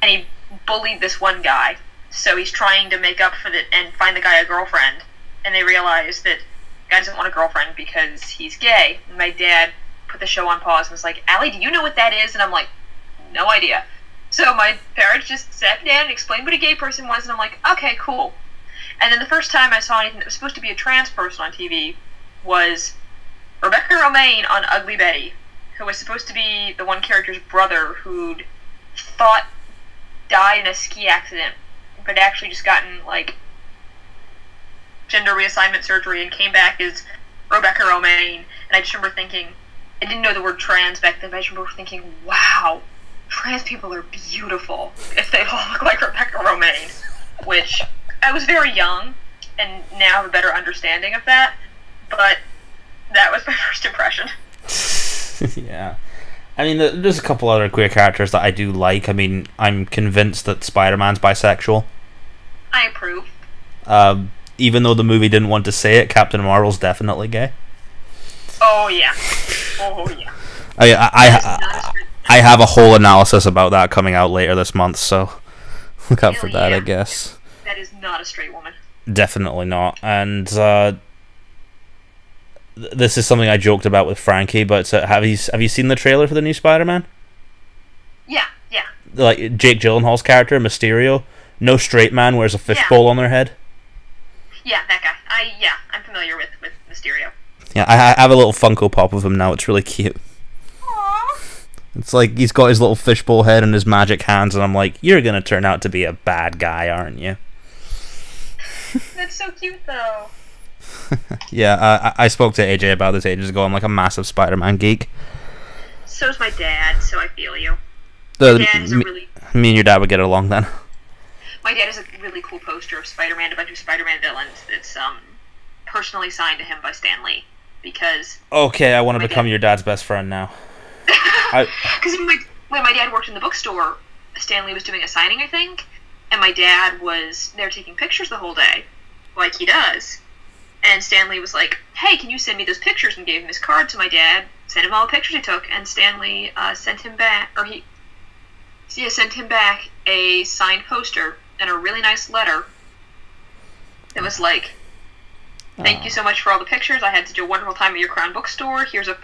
and he bullied this one guy. So he's trying to make up for it and find the guy a girlfriend, and they realize that the guy doesn't want a girlfriend because he's gay. And my dad put the show on pause and was like, "Allie, do you know what that is?" And I'm like, "No idea." So my parents just sat down and explained what a gay person was, and I'm like, "Okay, cool." And then the first time I saw anything that was supposed to be a trans person on TV was Rebecca Romaine on Ugly Betty, who was supposed to be the one character's brother who'd thought died in a ski accident, but actually just gotten, like, gender reassignment surgery and came back as Rebecca Romaine. And I just remember thinking, I didn't know the word trans back then, but I just remember thinking, wow, trans people are beautiful if they all look like Rebecca Romaine. Which, I was very young, and now have a better understanding of that, but that was my first impression. Yeah. I mean, there's a couple other queer characters that I do like. I mean, I'm convinced that Spider-Man's bisexual. I approve. Even though the movie didn't want to say it, Captain Marvel's definitely gay. Oh, yeah. Oh, yeah. I have a whole analysis about that coming out later this month, so look out for that, I guess. That is not a straight woman. Definitely not. And this is something I joked about with Frankie, but have you seen the trailer for the new Spider-Man? Yeah. Like Jake Gyllenhaal's character, Mysterio, no straight man wears a fishbowl on their head. Yeah, that guy. I'm familiar with Mysterio. Yeah, I have a little Funko Pop of him now. It's really cute. Aww. It's like he's got his little fishbowl head and his magic hands, and I'm like, you're gonna turn out to be a bad guy, aren't you? That's so cute, though. Yeah, I spoke to AJ about this ages ago. I'm like a massive Spider-Man geek. So's my dad, so I feel you. Me and your dad would get along then. My dad has a really cool poster of Spider-Man, a bunch of Spider-Man villains that's personally signed to him by Stan Lee. Because... Okay, I want to become your dad's best friend now. Because when my dad worked in the bookstore, Stan Lee was doing a signing, I think, and my dad was there taking pictures the whole day, like he does. And Stanley was like, hey, can you send me those pictures? And gave him his card to my dad, sent him all the pictures he took, and Stanley sent him back, sent him back a signed poster and a really nice letter that was like, thank you so much for all the pictures. I had such a wonderful time at your Crown Bookstore. Here's a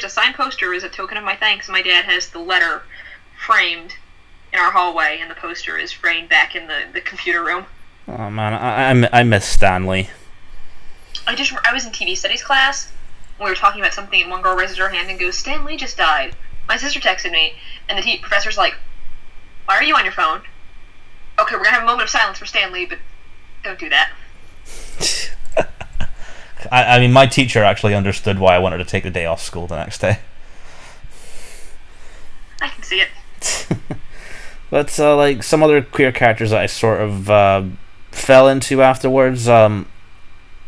signed poster as a token of my thanks. My dad has the letter framed in our hallway, and the poster is framed back in the computer room. Oh man, I miss Stanley. I was in TV studies class, and we were talking about something, and one girl raises her hand and goes, Stanley just died. My sister texted me, and the professor's like, why are you on your phone? Okay, we're gonna have a moment of silence for Stanley, but don't do that. I mean, my teacher actually understood why I wanted to take the day off school the next day. I can see it. But, like, some other queer characters that I sort of fell into afterwards, I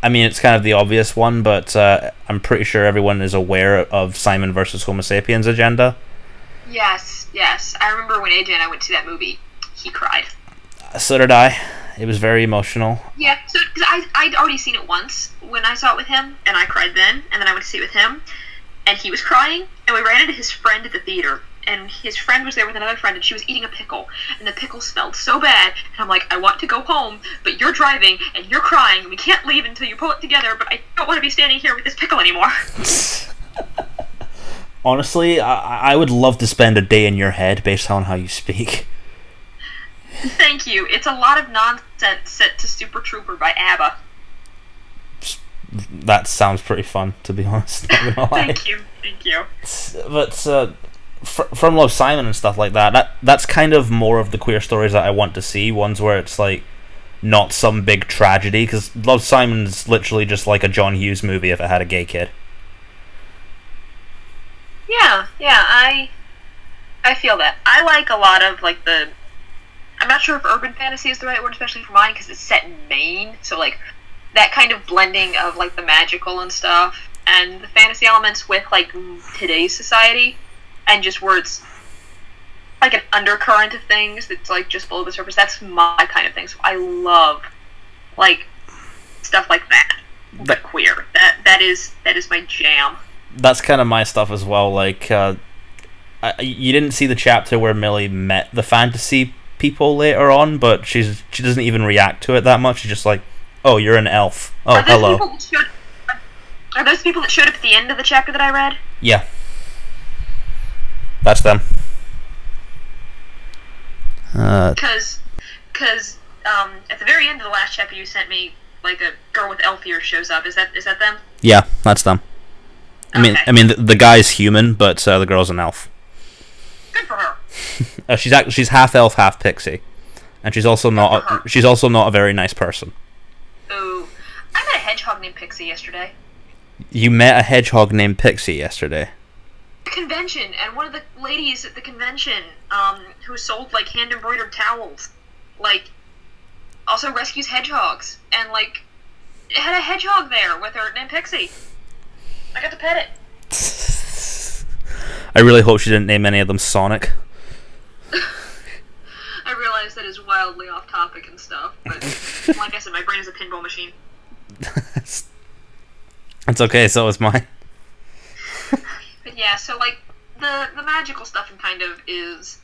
mean, it's kind of the obvious one, but I'm pretty sure everyone is aware of Simon versus Homo sapiens agenda. Yes. I remember when AJ and I went to that movie, he cried. So did I. It was very emotional. Yeah, so cause I'd already seen it once when I saw it with him, and I cried then, and then I went to see it with him, and he was crying, and we ran into his friend at the theater, and his friend was there with another friend, and she was eating a pickle, and the pickle smelled so bad, and I'm like, I want to go home, but you're driving, and you're crying, and we can't leave until you pull it together, but I don't want to be standing here with this pickle anymore. Honestly, I would love to spend a day in your head based on how you speak. Thank you. It's a lot of nonsense set to Super Trooper by ABBA. That sounds pretty fun, to be honest. Not gonna lie. Thank you. But from Love, Simon and stuff like that's kind of more of the queer stories that I want to see. Ones where it's like not some big tragedy, because Love, Simon's literally just like a John Hughes movie if it had a gay kid. Yeah, I feel that. I like a lot of like I'm not sure if urban fantasy is the right word, especially for mine, because it's set in Maine, so like that kind of blending of like the magical and stuff, and the fantasy elements with like today's society, and just where it's like an undercurrent of things that's like just below the surface. That's my kind of thing. So I love like stuff like that. But queer. That is my jam. That's kind of my stuff as well. Like you didn't see the chapter where Millie met the fantasy people later on, but she doesn't even react to it that much. She's just like, oh, you're an elf. Oh, hello. Are those people that showed up at the end of the chapter that I read? Yeah. That's them. Because at the very end of the last chapter you sent me, like a girl with elf ears shows up. Is that them? Yeah, that's them. Okay. I mean, the guy's human, but the girl's an elf. Good for her. She's half elf, half pixie, and she's also not a very nice person. Ooh, I met a hedgehog named Pixie yesterday. You met a hedgehog named Pixie yesterday? Convention, and one of the ladies at the convention, who sold like hand embroidered towels, like also rescues hedgehogs, and like it had a hedgehog there with her named Pixie. I got to pet it. I really hope she didn't name any of them Sonic. I realize that is wildly off topic and stuff, but like I said, my brain is a pinball machine. It's okay, so is mine. But yeah, so like the magical stuff and kind of is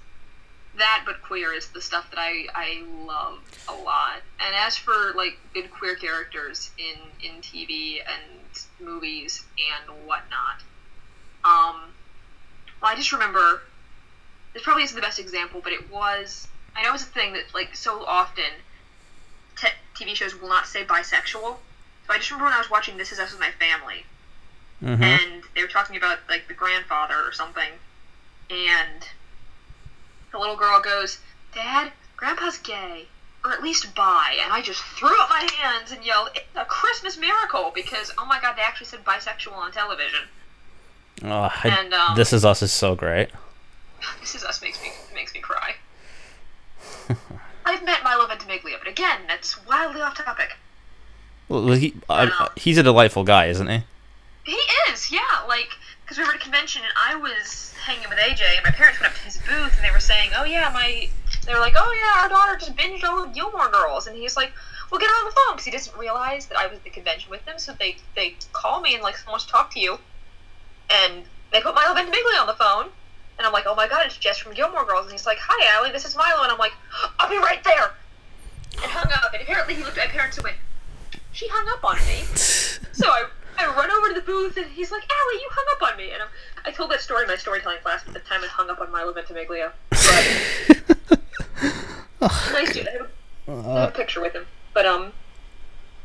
that, but queer is the stuff that I love a lot. And as for like good queer characters in TV and movies and whatnot, well, I just remember, this probably isn't the best example, but it was, I know it's a thing that like so often TV shows will not say bisexual. So I just remember when I was watching This Is Us with my family, and they were talking about like the grandfather or something, and the little girl goes, "Dad, Grandpa's gay, or at least bi," and I just threw up my hands and yelled, "It's a Christmas miracle!" Because oh my god, they actually said bisexual on television. This Is Us is so great. This Is Us makes me cry. I've met Milo Ventimiglia, but again, that's wildly off topic. Well, he's a delightful guy, isn't he? He is, yeah. Like, because we were at a convention and I was hanging with AJ, and my parents went up to his booth and they were saying, "Oh yeah, they were like, oh yeah, our daughter just binged all of Gilmore Girls," and he's like, well, get on the phone, because he doesn't realize that I was at the convention with them, so they call me and, like, someone wants to talk to you, and they put Milo Ventimiglia on the phone, and I'm like, oh my god, it's Jess from Gilmore Girls, and he's like, hi, Allie, this is Milo, and I'm like, I'll be right there, and hung up, and apparently he looked at my parents and went, she hung up on me, so I run over to the booth, and he's like, Allie, you hung up on me, and I told that story in my storytelling class at the time I hung up on Milo Ventimiglia, but, nice dude, I have a picture with him, but,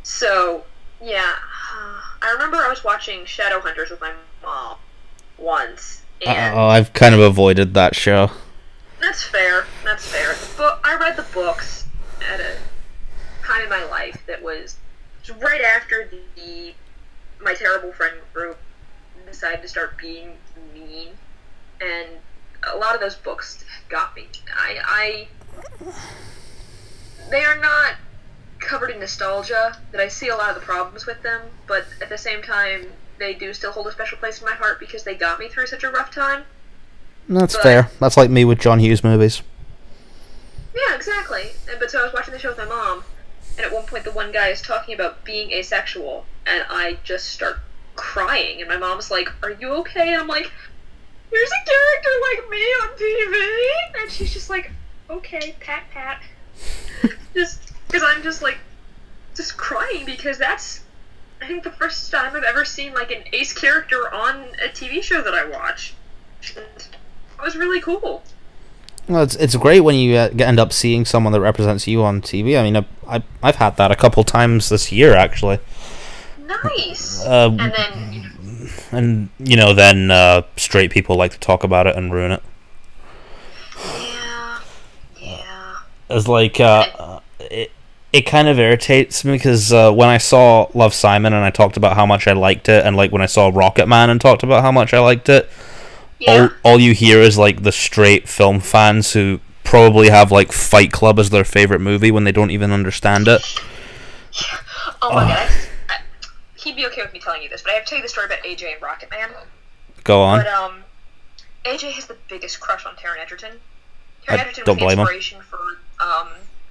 so, yeah, I remember I was watching Shadowhunters with my mom once, and... I've kind of avoided that show. That's fair, I read the books at a time in my life that was right after my terrible friend group decided to start being mean, and a lot of those books got me. They are not covered in nostalgia, that I see a lot of the problems with them, but at the same time, they do still hold a special place in my heart because they got me through such a rough time. That's fair. That's like me with John Hughes movies. Yeah, exactly. But so I was watching the show with my mom, and at one point the one guy is talking about being asexual, and I just start crying, and my mom's like, are you okay? And I'm like, there's a character like me on TV! And she's just like, okay, pat. Just because I'm just like, just crying, because that's, I think, the first time I've ever seen like an ace character on a TV show that I watch. And it was really cool. Well, it's great when you end up seeing someone that represents you on TV. I mean, I've had that a couple times this year, actually. Nice. And then... And, then straight people like to talk about it and ruin it. Yeah. It's like, it kind of irritates me, because when I saw Love, Simon and I talked about how much I liked it, and like when I saw Rocket Man and talked about how much I liked it, all you hear is like the straight film fans who probably have like Fight Club as their favorite movie when they don't even understand it. Oh my god. He'd be okay with me telling you this, but I have to tell you the story about AJ and Rocket Man. Go on. But AJ has the biggest crush on Taron Egerton. Taron Egerton don't was the blame him. inspiration for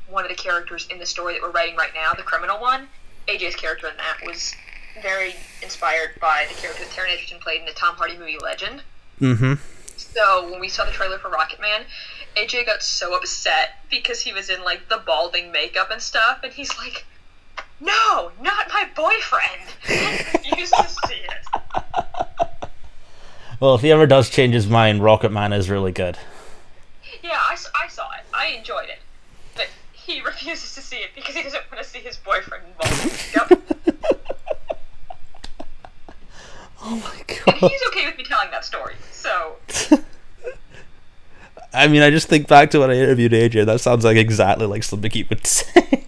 one of the characters in the story that we're writing right now, the criminal one. AJ's character in that was very inspired by the character that Taron Egerton played in the Tom Hardy movie Legend. Mm-hmm. So when we saw the trailer for Rocket Man, AJ got so upset because he was in like the balding makeup and stuff, and he's like, no, not my boyfriend. He refused to see it. Well, if he ever does change his mind, Rocket Man is really good. Yeah, I saw it. I enjoyed it. But he refuses to see it because he doesn't want to see his boyfriend involved in makeup. Oh my god. And he's okay with me telling that story, so... I mean, I just think back to when I interviewed AJ, that sounds like exactly like something he would say.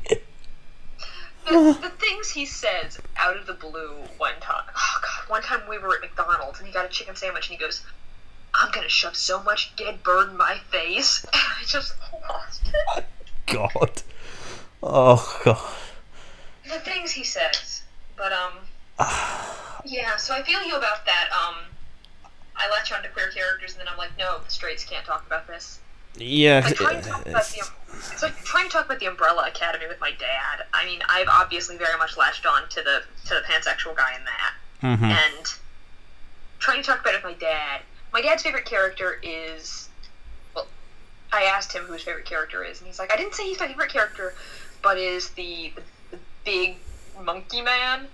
The things he says out of the blue one time we were at McDonald's and he got a chicken sandwich and he goes, I'm gonna shove so much dead bird in my face. And I just lost it. God. Oh, God. The things he says. But, yeah, so I feel you about that. I latch on to queer characters and then I'm like, no, the straights can't talk about this. Yeah. It's like trying to talk about the Umbrella Academy with my dad. I mean, I've obviously very much latched on to the pansexual guy in that. Mm-hmm. And trying to talk about it with my dad. My dad's favorite character is... Well, I asked him who his favorite character is, and he's like, I didn't say he's my favorite character, but is the big monkey man.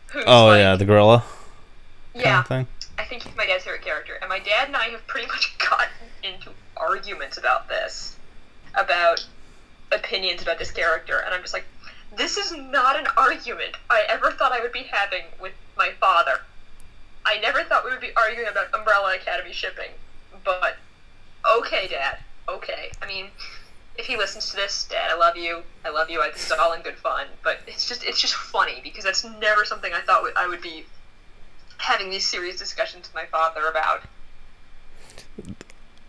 Who's yeah, the gorilla. Yeah. Kind of thing. I think he's my dad's favorite character. And my dad and I have pretty much gotten into arguments about this. About opinions about this character. And I'm just like, this is not an argument I ever thought I would be having with my father. I never thought we would be arguing about Umbrella Academy shipping. But, okay, Dad. Okay. I mean, if he listens to this, Dad, I love you. I love you. This is all in good fun. But it's just funny, because that's never something I thought I would be having these serious discussions with my father about.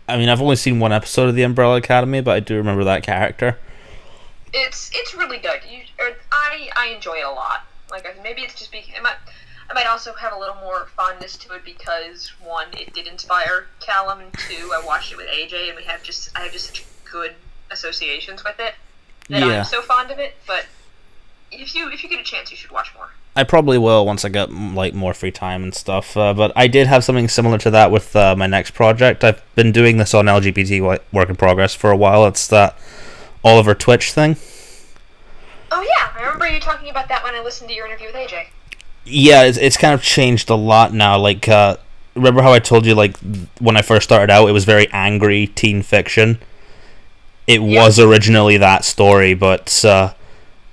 I mean, I've only seen one episode of the Umbrella Academy, but I do remember that character. It's really good. I enjoy it a lot. Like, maybe it's just I might also have a little more fondness to it because, one, it did inspire Callum, and two, I watched it with AJ, and I have just such good associations with it that I'm so fond of it. But if you get a chance, you should watch more. I probably will once I get like more free time and stuff. But I did have something similar to that with my next project. I've been doing this on LGBT work in progress for a while. It's that Oliver Twitch thing. Oh yeah, I remember you talking about that when I listened to your interview with AJ. Yeah, it's kind of changed a lot now. Like, remember how I told you, like, when I first started out, it was very angry teen fiction? It was originally that story, but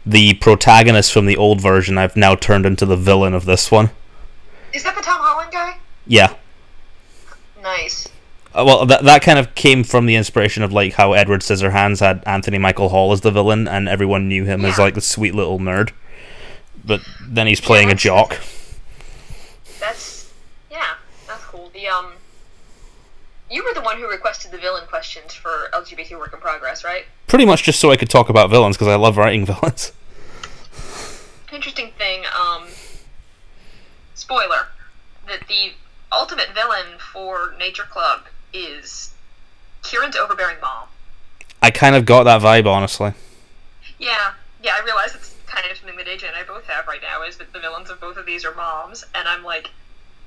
the protagonist from the old version I've now turned into the villain of this one. Is that the Tom Holland guy? Yeah. Nice. Well, that kind of came from the inspiration of, like, how Edward Scissorhands had Anthony Michael Hall as the villain, and everyone knew him as, like, the sweet little nerd. But then he's playing a jock. That's cool. You were the one who requested the villain questions for LGBT Work in Progress, right? Pretty much just so I could talk about villains, because I love writing villains. Interesting thing, spoiler, that the ultimate villain for Nature Club is Kieran's overbearing mom. I kind of got that vibe, honestly. Yeah, I realize it's kind of something that AJ and I both have right now, is that the villains of both of these are moms, and I'm like,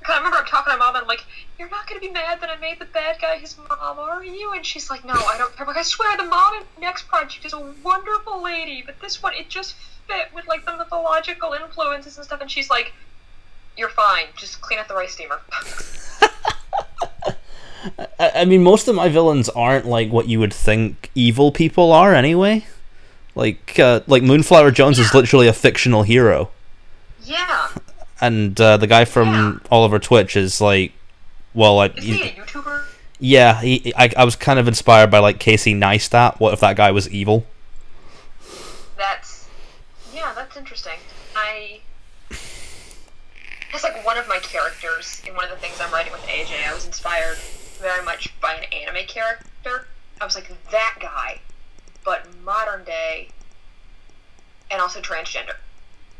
I remember I'm talking to my mom, and I'm like, you're not going to be mad that I made the bad guy his mom, are you? And she's like, no, I don't. I'm like, I swear, the mom in Next Project is a wonderful lady, but this one, it just fit with, like, the mythological influences and stuff, and she's like, you're fine, just clean up the rice steamer. I mean, most of my villains aren't, like, what you would think evil people are, anyway. Like Moonflower Jones is literally a fictional hero. Yeah. And the guy from Oliver Twitch is like, well, like, is he a YouTuber? Yeah, I was kind of inspired by like Casey Neistat. What if that guy was evil? That's interesting. That's like one of my characters in one of the things I'm writing with AJ. I was inspired very much by an anime character. I was like, that guy, but modern day, and also transgender.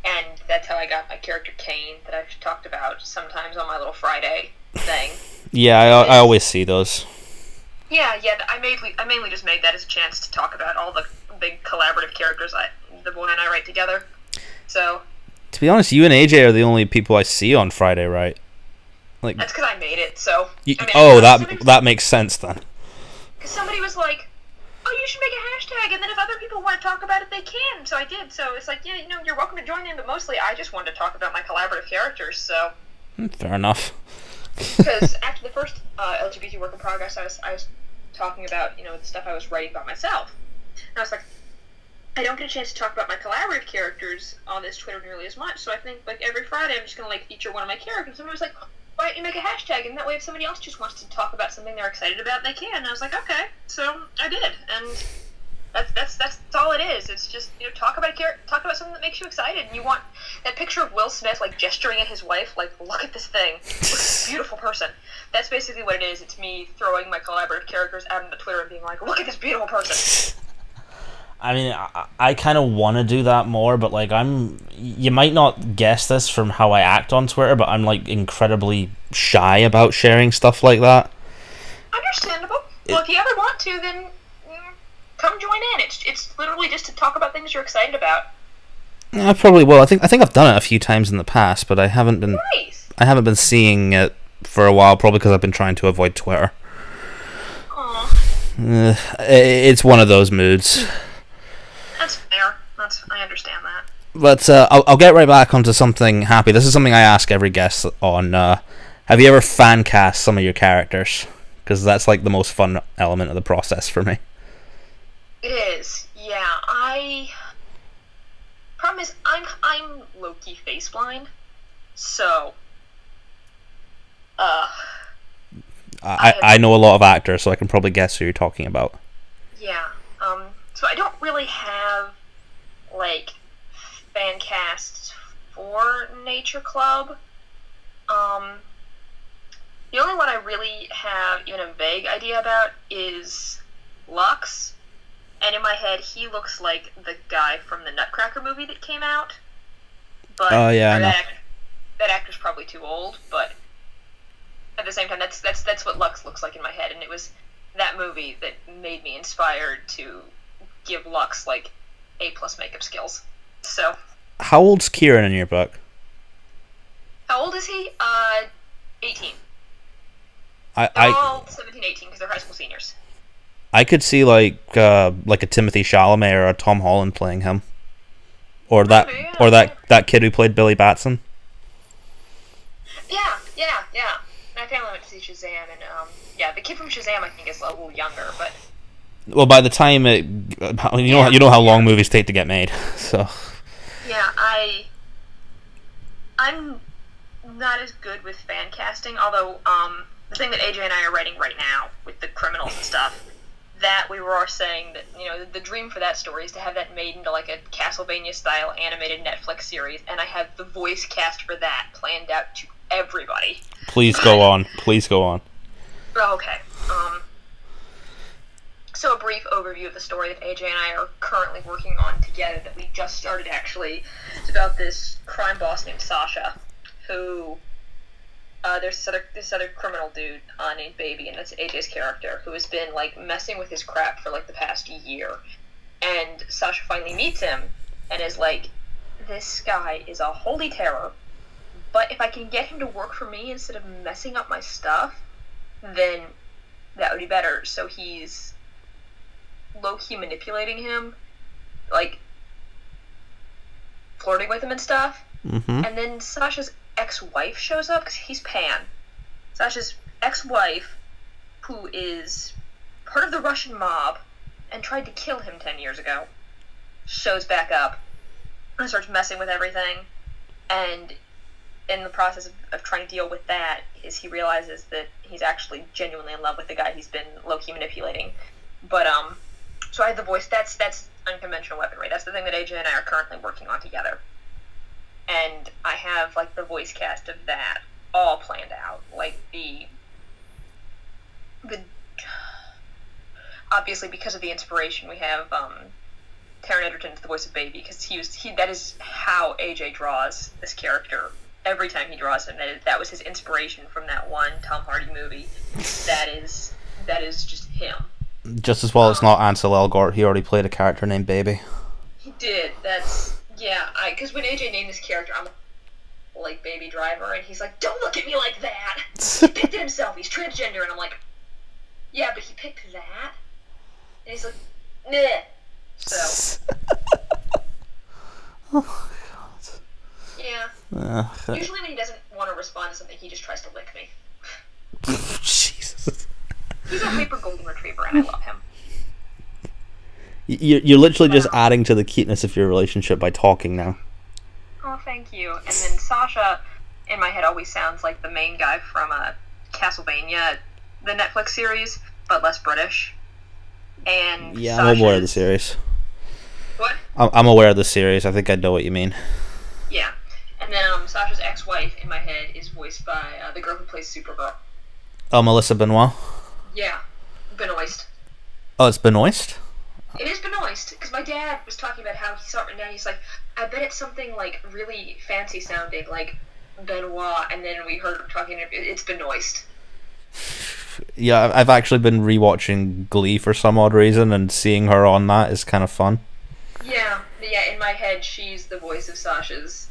And that's how I got my character Kane that I've talked about sometimes on my little Friday thing. Yeah, I always see those. Yeah, I mainly just made that as a chance to talk about all the big collaborative characters the boy and I write together. So, to be honest, you and AJ are the only people I see on Friday, right? Like, that's because I made it. So that makes sense then. Because somebody was like, oh, you should make a hashtag, and then if other people want to talk about it, they can. So I did. So it's like, yeah, you're welcome to join in, but mostly I just wanted to talk about my collaborative characters. So fair enough. Because after the first LGBT Work in Progress, I was talking about the stuff I was writing about myself, and I was like, I don't get a chance to talk about my collaborative characters on this Twitter nearly as much. So I think like every Friday I'm just gonna like feature one of my characters. And I was like, why don't you make a hashtag, and that way if somebody else just wants to talk about something they're excited about, they can. And I was like, okay, so I did, and that's all it is. It's just talk about something that makes you excited. And you want that picture of Will Smith like gesturing at his wife, like, look at this thing, look at this beautiful person. That's basically what it is. It's me throwing my collaborative characters out into Twitter and being like, look at this beautiful person. I mean, I kind of want to do that more, but like you might not guess this from how I act on Twitter, but I'm like incredibly shy about sharing stuff like that. Understandable. Well, if you ever want to, then come join in. It's literally just to talk about things you're excited about. I probably will. I think I've done it a few times in the past, but I haven't been. Nice. I haven't been seeing it for a while, probably because I've been trying to avoid Twitter. Aww. It's one of those moods. That's fair. I understand that. But I'll get right back onto something happy. This is something I ask every guest on. Have you ever fan cast some of your characters? Because that's like the most fun element of the process for me. It is. Yeah. Problem is, I'm low-key face blind, so I know a lot of actors, so I can probably guess who you're talking about. Yeah. So I don't really have like fan casts for Nature Club. The only one I really have even a vague idea about is Lux. And in my head, he looks like the guy from the Nutcracker movie that came out. But that actor's probably too old. But at the same time, that's what Lux looks like in my head. And it was that movie that made me inspired to give Lux like A+ makeup skills. So How old's Kieran in your book? How old is he? 18. I They're all 17, 18 because they're high school seniors. I could see like a Timothy Chalamet or a Tom Holland playing him, or that kid who played Billy Batson. Yeah. My family went to see Shazam, and the kid from Shazam I think is a little younger, but. Well, by the time you know how long movies take to get made, so. Yeah, I'm not as good with fan casting, although the thing that AJ and I are writing right now with the criminals and stuff, that we were saying that, you know, the dream for that story is to have that made into like a Castlevania-style animated Netflix series, and I have the voice cast for that planned out to everybody. Please go on. Please go on. Oh, okay. So a brief overview of the story that AJ and I are currently working on together that we just started, actually. It's about this crime boss named Sasha, who, there's this other criminal dude named Baby, and that's AJ's character, who has been, like, messing with his crap for, like, the past year. And Sasha finally meets him, and is like, this guy is a holy terror, but if I can get him to work for me instead of messing up my stuff, then that would be better. So he's low-key manipulating him, like, flirting with him and stuff. Mm-hmm. And then Sasha's ex-wife shows up, because he's Pan. Sasha's ex-wife, who is part of the Russian mob, and tried to kill him 10 years ago, shows back up, and starts messing with everything, and in the process of trying to deal with that, is he realizes that he's actually genuinely in love with the guy he's been low-key manipulating. But, so I have the voice, that's unconventional weaponry. That's the thing that AJ and I are currently working on together. And I have, like, the voice cast of that all planned out. Like, the obviously, because of the inspiration, we have, Taron Egerton's the voice of Baby, because that is how AJ draws this character. Every time he draws him, that was his inspiration from that one Tom Hardy movie. That is just him. Just as well, it's not Ansel Elgort. He already played a character named Baby. He did. Because when AJ named this character, I'm like Baby Driver, and he's like, "Don't look at me like that." He picked it himself. He's transgender, and I'm like, "Yeah, but he picked that." And he's like, "Nah." So. Oh God. Yeah. Usually when he doesn't want to respond to something, he just tries to lick me. Jesus. He's a hyper golden retriever, and I love him. You're literally just adding to the cuteness of your relationship by talking now. Oh, thank you. And then Sasha, in my head, always sounds like the main guy from Castlevania, the Netflix series, but less British. And yeah, I'm aware of the series. What? I'm aware of the series. I think I know what you mean. Yeah. And then Sasha's ex-wife, in my head, is voiced by the girl who plays Supergirl. Oh, Melissa Benoist? Yeah. Benoist. Oh, it's Benoist? It is Benoist, because my dad was talking about how he saw it written down. He's like, I bet it's something, like, really fancy sounding, like Benoit, and then we heard him talking, it's Benoist. Yeah, I've actually been rewatching Glee for some odd reason, and seeing her on that is kind of fun. Yeah, in my head, she's the voice of Sasha's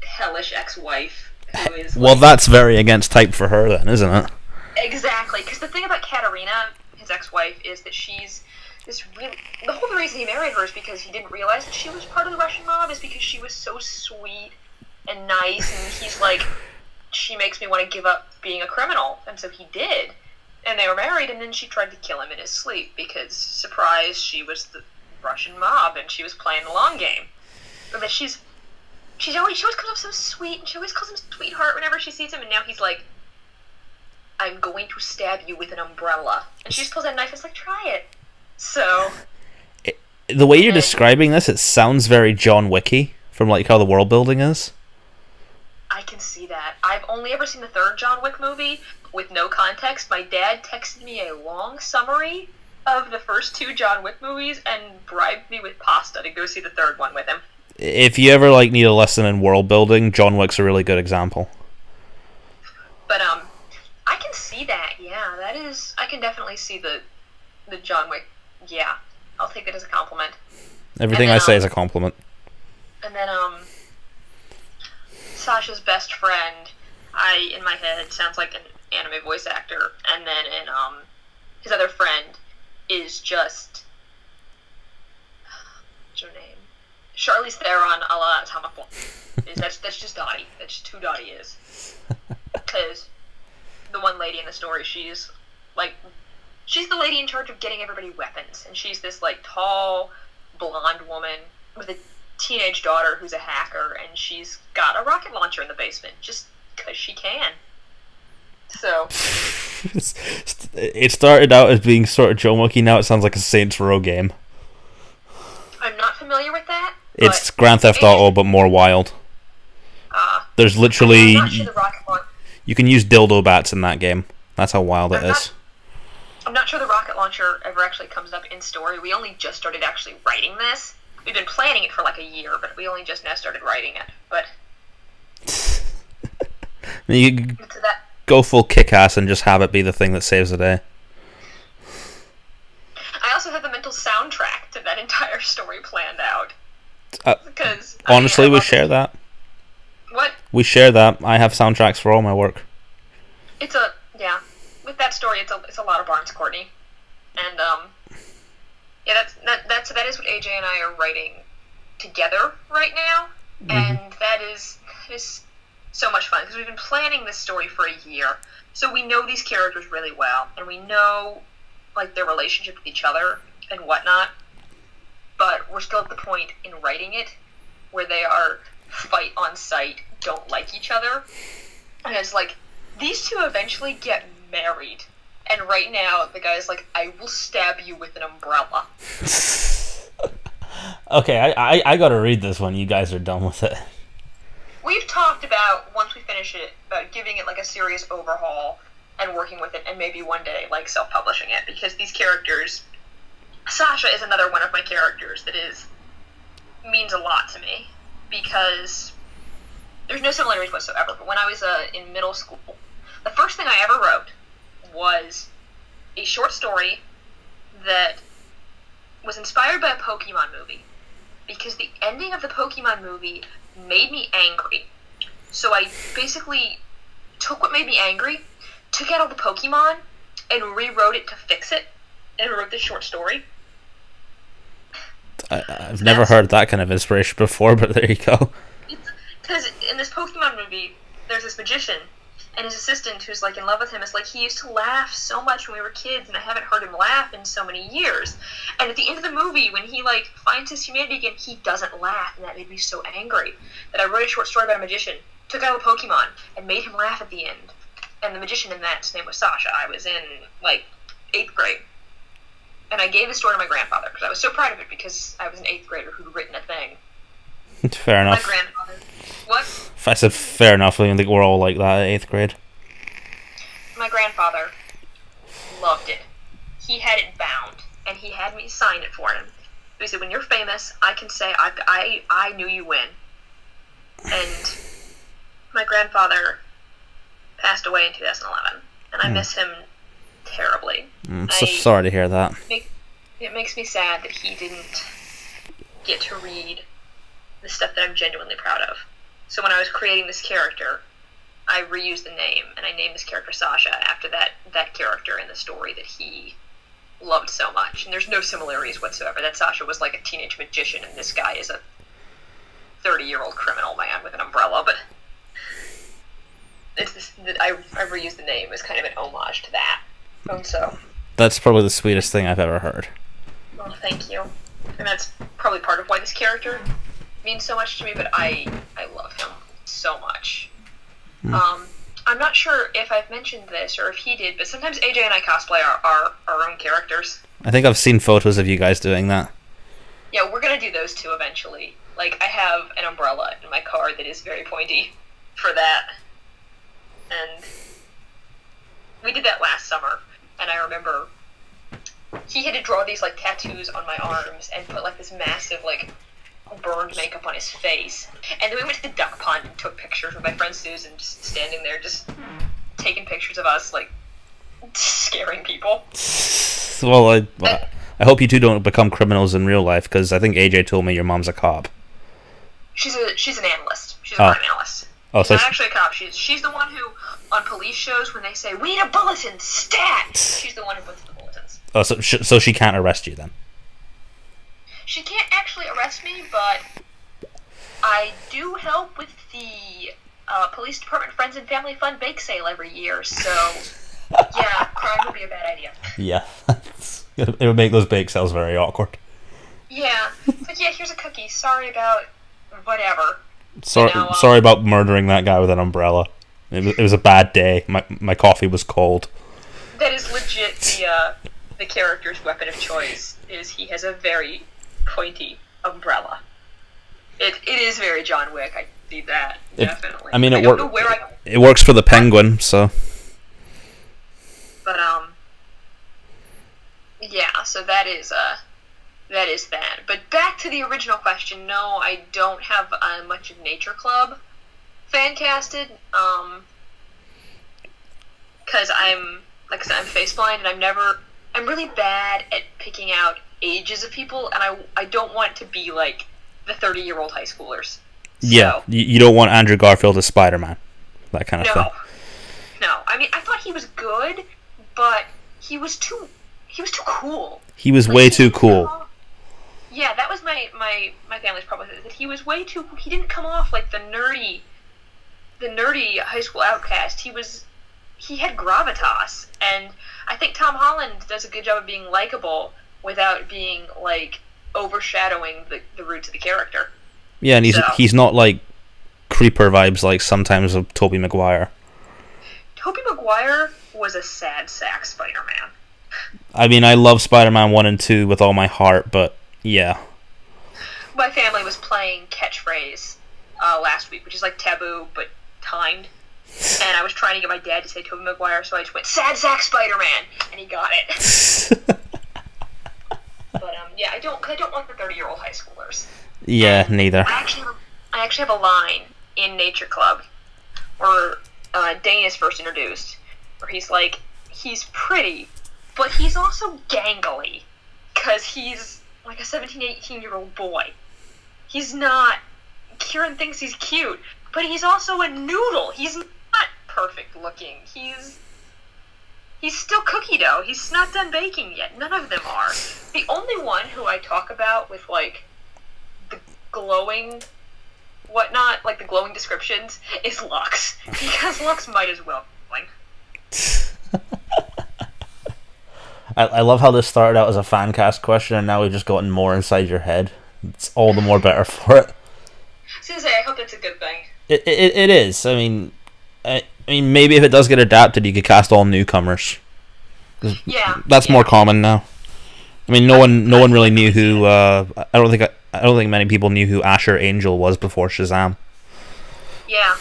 hellish ex-wife, who is well, that's very against type for her then, isn't it? Exactly, because the thing about Katerina, his ex-wife, is that she's this really... The whole reason he married her is because he didn't realize that she was part of the Russian mob, is because she was so sweet and nice, and he's like, she makes me want to give up being a criminal, and so he did. And they were married, and then she tried to kill him in his sleep, because, surprise, she was the Russian mob, and she was playing the long game. But that she always comes off so sweet, and she always calls him sweetheart whenever she sees him, and now he's like, I'm going to stab you with an umbrella. And she just pulls out a knife and is like, try it. So... The way you're describing this, it sounds very John Wicky, from like how the world building is. I can see that. I've only ever seen the third John Wick movie with no context. My dad texted me a long summary of the first two John Wick movies and bribed me with pasta to go see the third one with him. If you ever like need a lesson in world building, John Wick's a really good example. But I can see that. Yeah, that is. I can definitely see the John Wick. Yeah, I'll take it as a compliment. Everything I say is a compliment. And then Sasha's best friend, in my head sounds like an anime voice actor, and then his other friend is just what's her name? Charlize Theron a la Atomic Blonde. That's just Dottie. That's just who Dottie is. Because the one lady in the story, she's the lady in charge of getting everybody weapons, and she's this like tall, blonde woman with a teenage daughter who's a hacker, and she's got a rocket launcher in the basement just because she can. So it started out as being sort of joke-y. Now it sounds like a Saints Row game. I'm not familiar with that. It's Grand Theft Auto, but more wild. There's literally I'm not sure the rocket launcher. You can use dildo bats in that game. That's how wild it is. I'm not sure the rocket launcher ever actually comes up in story. We only just started actually writing this. We've been planning it for like a year, but we only just now started writing it. But you go full kick-ass and just have it be the thing that saves the day. I also have the mental soundtrack to that entire story planned out. Because honestly, we share that. What? We share that. I have soundtracks for all my work. Yeah. With that story, it's a lot of Barnes Courtney, and yeah, that is what AJ and I are writing together right now, and that is so much fun because we've been planning this story for a year, so we know these characters really well, and we know like their relationship with each other and whatnot, but we're still at the point in writing it where they are fight on sight, don't like each other, and it's like these two eventually get married, and right now the guy's like, I will stab you with an umbrella. Okay, I gotta read this when you guys are done with it. We've talked about, once we finish it, about giving it like a serious overhaul and working with it, and maybe one day like self-publishing it, because these characters, Sasha is another one of my characters that means a lot to me, because there's no similarities whatsoever, but when I was in middle school, the first thing I ever wrote was a short story that was inspired by a Pokemon movie, because the ending of the Pokemon movie made me angry. So I basically took what made me angry, took out all the Pokemon, and rewrote it to fix it, and wrote this short story. I've never heard that kind of inspiration before, but there you go. Because in this Pokemon movie, there's this magician, and his assistant, who's like in love with him, is like, he used to laugh so much when we were kids, and I haven't heard him laugh in so many years. And at the end of the movie, when he like finds his humanity again, he doesn't laugh, and that made me so angry that I wrote a short story about a magician, took out a Pokemon, and made him laugh at the end. And the magician in that, his name was Sasha. I was in like 8th grade, and I gave the story to my grandfather because I was so proud of it, because I was an 8th grader who'd written a thing. Fair enough. My grandfather. What? If I said fair enough, I think we're all like that at 8th grade. My grandfather loved it. He had it bound, and he had me sign it for him. He said, when you're famous, I can say, I knew you win. And my grandfather passed away in 2011, and I miss him terribly. So sorry to hear that. It makes me sad that he didn't get to read the stuff that I'm genuinely proud of. So when I was creating this character, I reused the name, and I named this character Sasha after that character in the story that he loved so much. And there's no similarities whatsoever. That Sasha was like a teenage magician, and this guy is a 30-year-old criminal man with an umbrella. But it's this, I reused the name as kind of an homage to that. And so that's probably the sweetest thing I've ever heard. Well, thank you. And that's probably part of why this character means so much to me, but I love him so much. I'm not sure if I've mentioned this or if he did, but sometimes AJ and I cosplay our own characters. I think I've seen photos of you guys doing that. Yeah, we're gonna do those too eventually. Like, I have an umbrella in my car that is very pointy for that. And we did that last summer, and I remember he had to draw these like tattoos on my arms and put like this massive like burned makeup on his face. And then we went to the duck pond and took pictures with my friend Susan, just standing there, just taking pictures of us, like, scaring people. Well, I hope you two don't become criminals in real life, because I think AJ told me your mom's a cop. She's an analyst. She's a Oh. crime analyst. Oh, so Not actually a cop. She's the one who, on police shows, when they say, "We need a bulletin, stat!" She's the one who puts the bulletins. oh, so she can't arrest you then? She can't actually arrest me, but I do help with the police department Friends and Family Fun bake sale every year, so yeah, crime would be a bad idea. Yeah. It would make those bake sales very awkward. Yeah, but yeah, here's a cookie. Sorry about whatever. Sorry about murdering that guy with an umbrella. It was a bad day. My coffee was cold. That is legit the character's weapon of choice. Is he has a very pointy umbrella. It is very John Wick. I see that definitely. I mean, I don't know where it works for the Penguin, so. But yeah. So that is that. But back to the original question. No, I don't have much of Nature Club fan casted. Because I'm face blind and I'm really bad at picking out ages of people, and I don't want to be like the 30-year-old high schoolers. Yeah, So, you don't want Andrew Garfield as Spider-Man, that kind of thing. No. I mean, I thought he was good, but he was too cool. He was way too cool. Yeah, that was my family's problem, that he was way too. He didn't come off like the nerdy high school outcast. He had gravitas, and I think Tom Holland does a good job of being likable without being like overshadowing the roots of the character. Yeah, and he's not like creeper vibes like sometimes of Tobey Maguire. Tobey Maguire was a sad sack Spider-Man. I mean, I love Spider-Man 1 and 2 with all my heart, but yeah. My family was playing Catchphrase last week, which is like Taboo but timed. And I was trying to get my dad to say Tobey Maguire, so I just went, "Sad sack Spider-Man," and he got it. But yeah, I don't want the 30-year-old high schoolers. Yeah, neither. I actually have a line in Nature Club where Dane is first introduced, where he's like, he's pretty, but he's also gangly, because he's like a 17, 18-year-old boy. He's not. Kieran thinks he's cute, but he's also a noodle. He's not perfect looking. He's still cookie dough. He's not done baking yet. None of them are. The only one who I talk about with like the glowing whatnot, like the glowing descriptions, is Lux. Because Lux might as well be glowing. I love how this started out as a fan cast question and now we've just gotten more inside your head. It's all the more better for it. Seriously, I hope that's a good thing. It is. I mean, maybe if it does get adapted, you could cast all newcomers. Yeah, that's more common now. I mean, no one really knew who. I don't think many people knew who Asher Angel was before Shazam. Yeah.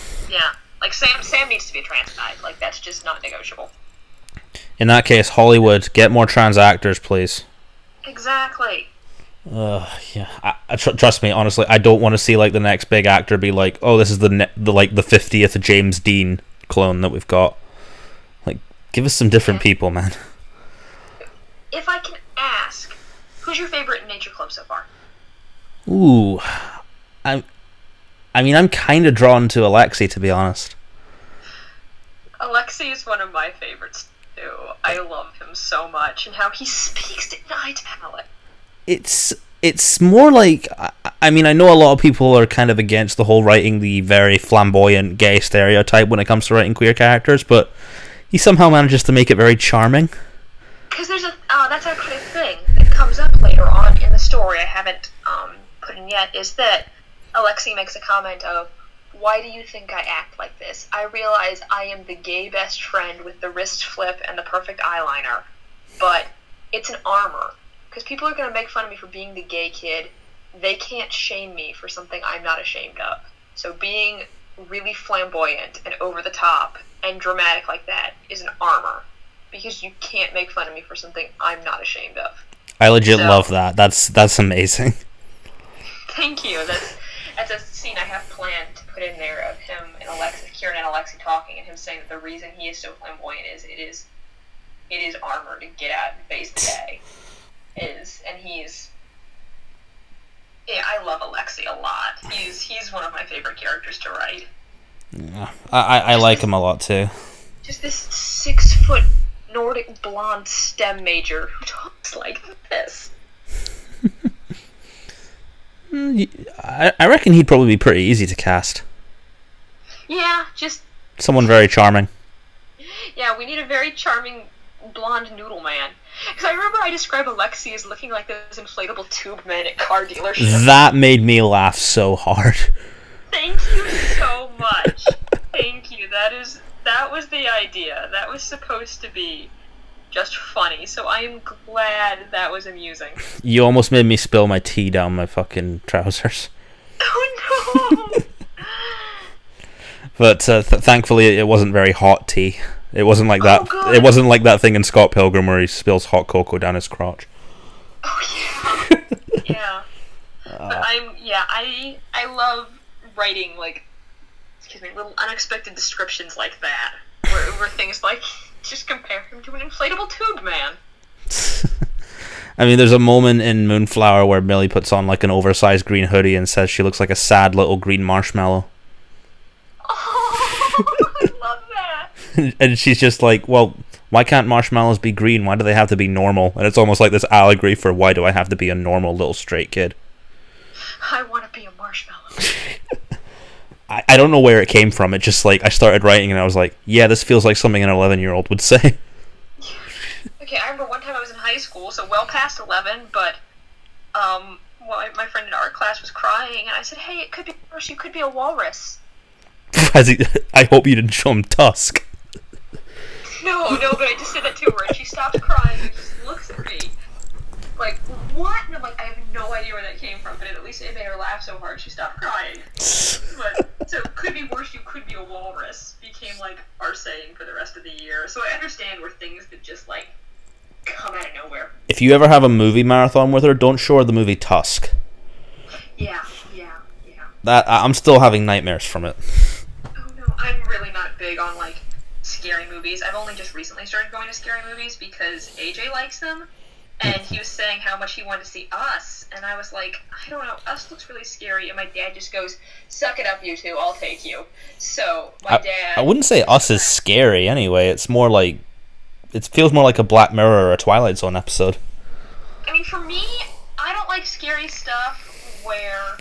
Like Sam needs to be a trans guy. Like that's just not negotiable. In that case, Hollywood, get more trans actors, please. Exactly. Yeah. Trust me, honestly, I don't want to see like the next big actor be like, oh, this is the 50th James Dean clone that we've got. Like, give us some different people, man. If I can ask, who's your favorite in Nature Club so far? Ooh, I'm kind of drawn to Alexei, to be honest. Alexei is one of my favorites too. I love him so much, and how he speaks to Night Palette. It's more like, I mean, I know a lot of people are kind of against the whole writing the very flamboyant gay stereotype when it comes to writing queer characters, but he somehow manages to make it very charming. Because there's that's actually a thing that comes up later on in the story I haven't put in yet, is that Alexei makes a comment of, "Why do you think I act like this? I realize I am the gay best friend with the wrist flip and the perfect eyeliner, but it's an armor. Because people are going to make fun of me for being the gay kid. They can't shame me for something I'm not ashamed of. So being really flamboyant and over the top and dramatic like that is an armor. Because you can't make fun of me for something I'm not ashamed of." I legit love that. That's amazing. Thank you. That's a scene I have planned to put in there of him and Kieran and Alexei talking, and him saying that the reason he is so flamboyant is it is armor to get out and face the day. And he's Yeah, I love Alexei a lot. He's one of my favorite characters to write. Yeah, I like him a lot too. Just this 6-foot Nordic blonde STEM major who talks like this. I reckon he'd probably be pretty easy to cast. Yeah, just... Someone very charming. Yeah, we need a very charming blonde noodle man. Because I remember I described Alexei as looking like those inflatable tube men at car dealerships. That made me laugh so hard. Thank you so much. Thank you. That was the idea. That was supposed to be just funny. So I am glad that was amusing. You almost made me spill my tea down my fucking trousers. Oh no! But thankfully, it wasn't very hot tea. It wasn't like that. Oh, it wasn't like that thing in Scott Pilgrim where he spills hot cocoa down his crotch. Oh yeah, yeah. But I love writing little unexpected descriptions like that, where things like just compare him to an inflatable tube man. I mean, there's a moment in Moonflower where Millie puts on like an oversized green hoodie and says she looks like a sad little green marshmallow. Oh, I love that. And she's just like, well, why can't marshmallows be green? Why do they have to be normal? And it's almost like this allegory for why do I have to be a normal little straight kid? I want to be a marshmallow. I don't know where it came from. It just like I started writing and I was like, yeah, this feels like something an 11-year-old would say. Okay, I remember one time I was in high school, so well past 11, but my friend in art class was crying, and I said, hey, it could be worse. You could be a walrus. I hope you didn't show him Tusk. No, but I just said that to her, and she stopped crying and just looks at me like, what? And I'm like, I have no idea where that came from, but at least it made her laugh so hard she stopped crying. But, so, could be worse, you could be a walrus, became, like, our saying for the rest of the year. So I understand where things could just, like, come out of nowhere. If you ever have a movie marathon with her, don't show her the movie Tusk. Yeah. I'm still having nightmares from it. Oh, no, I'm really not big on, like, scary movies. I've only just recently started going to scary movies because AJ likes them. And he was saying how much he wanted to see Us, and I was like, I don't know, Us looks really scary, and my dad just goes, suck it up, you two, I'll take you. So, my dad... I wouldn't say Us is scary, anyway. It's more like... It feels more like a Black Mirror or a Twilight Zone episode. I mean, for me, I don't like scary stuff where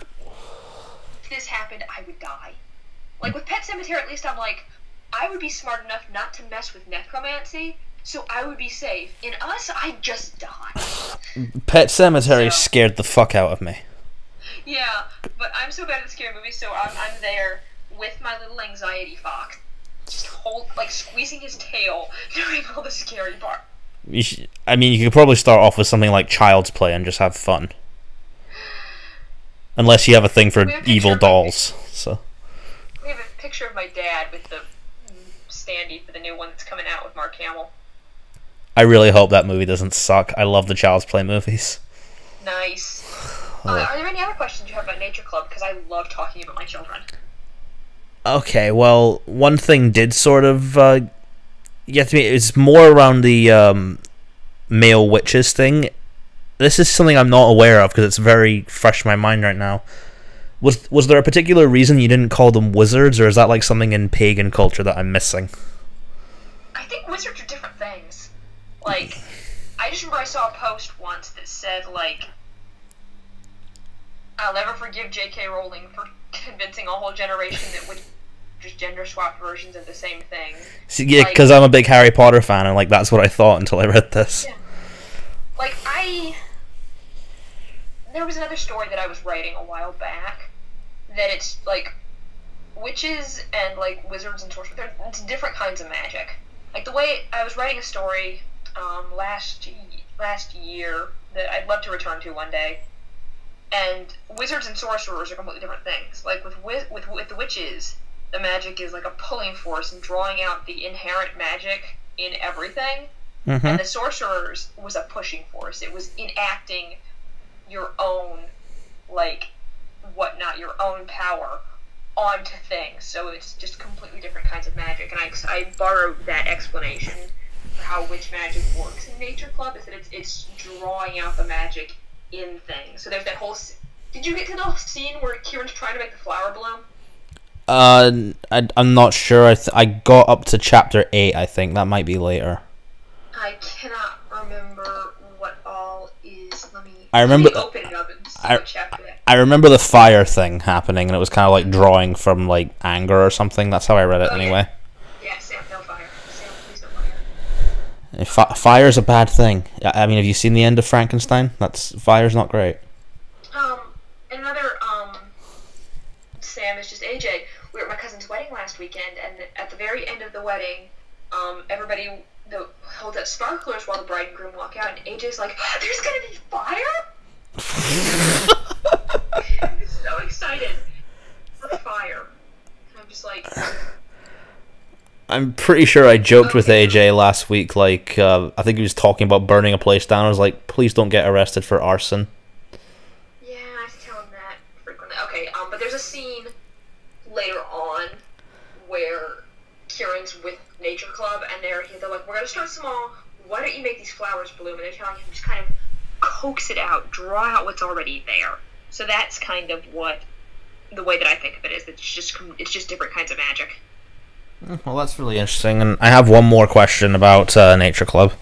if this happened, I would die. Like, with Pet Sematary, at least I'm like, I would be smart enough not to mess with necromancy, so I would be safe. In Us, I'd just die. Pet Sematary scared the fuck out of me. Yeah, but I'm so bad at scary movies, so I'm there with my little anxiety fox, just squeezing his tail, doing all the scary part. You could probably start off with something like Child's Play and just have fun. Unless you have a thing for evil dolls. So we have a picture of my dad with the standee for the new one that's coming out with Mark Hamill. I really hope that movie doesn't suck. I love the Child's Play movies. Nice. Are there any other questions you have about Nature Club? Because I love talking about my children. Okay, well, one thing did sort of get to me. It's more around the male witches thing. This is something I'm not aware of because it's very fresh in my mind right now. Was there a particular reason you didn't call them wizards, or is that like something in pagan culture that I'm missing? I think wizards are different things. Like, I just remember I saw a post once that said, like, I'll never forgive J.K. Rowling for convincing a whole generation that witches are just gender-swapped versions of the same thing. See, yeah, because I'm a big Harry Potter fan, and like that's what I thought until I read this. Yeah. Like, there was another story that I was writing a while back that it's, like, witches and, like, wizards and sorcerers, it's different kinds of magic. Like, the way I was writing a story last year that I'd love to return to one day, and wizards and sorcerers are completely different things. Like, with the witches, the magic is like a pulling force and drawing out the inherent magic in everything, and the sorcerers was a pushing force. It was enacting your own, like, whatnot, your own power onto things. So it's just completely different kinds of magic, and I borrowed that explanation for how witch magic works in Nature Club, is that it's drawing out the magic in things. So there's that whole Did you get to the scene where Kieran's trying to make the flower bloom? I'm not sure. I got up to chapter 8, I think. That might be later. I cannot remember what all is. Let me open it up and see what chapter that. I remember the fire thing happening, and it was kind of like drawing from like anger or something. That's how I read it anyway. Yeah, Sam, no fire. Sam, please no fire. Fire's a bad thing. I mean, have you seen the end of Frankenstein? Fire's not great. Another Sam is just AJ. We were at my cousin's wedding last weekend, and at the very end of the wedding, everybody holds up sparklers while the bride and groom walk out, and AJ's like, "There's gonna be fire!" I'm so excited for fire. I'm just like, I'm pretty sure I joked with AJ last week, like, I think he was talking about burning a place down. I was like, please don't get arrested for arson. yeah, I tell him that frequently. Okay, but there's a scene later on where Kieran's with Nature Club, and they're like, we're gonna start small. Why don't you make these flowers bloom? And they're telling him just kind of coax it out, draw out what's already there. So that's kind of what the way that I think of it is. It's just different kinds of magic. Well, that's really interesting. And I have one more question about Nature Club.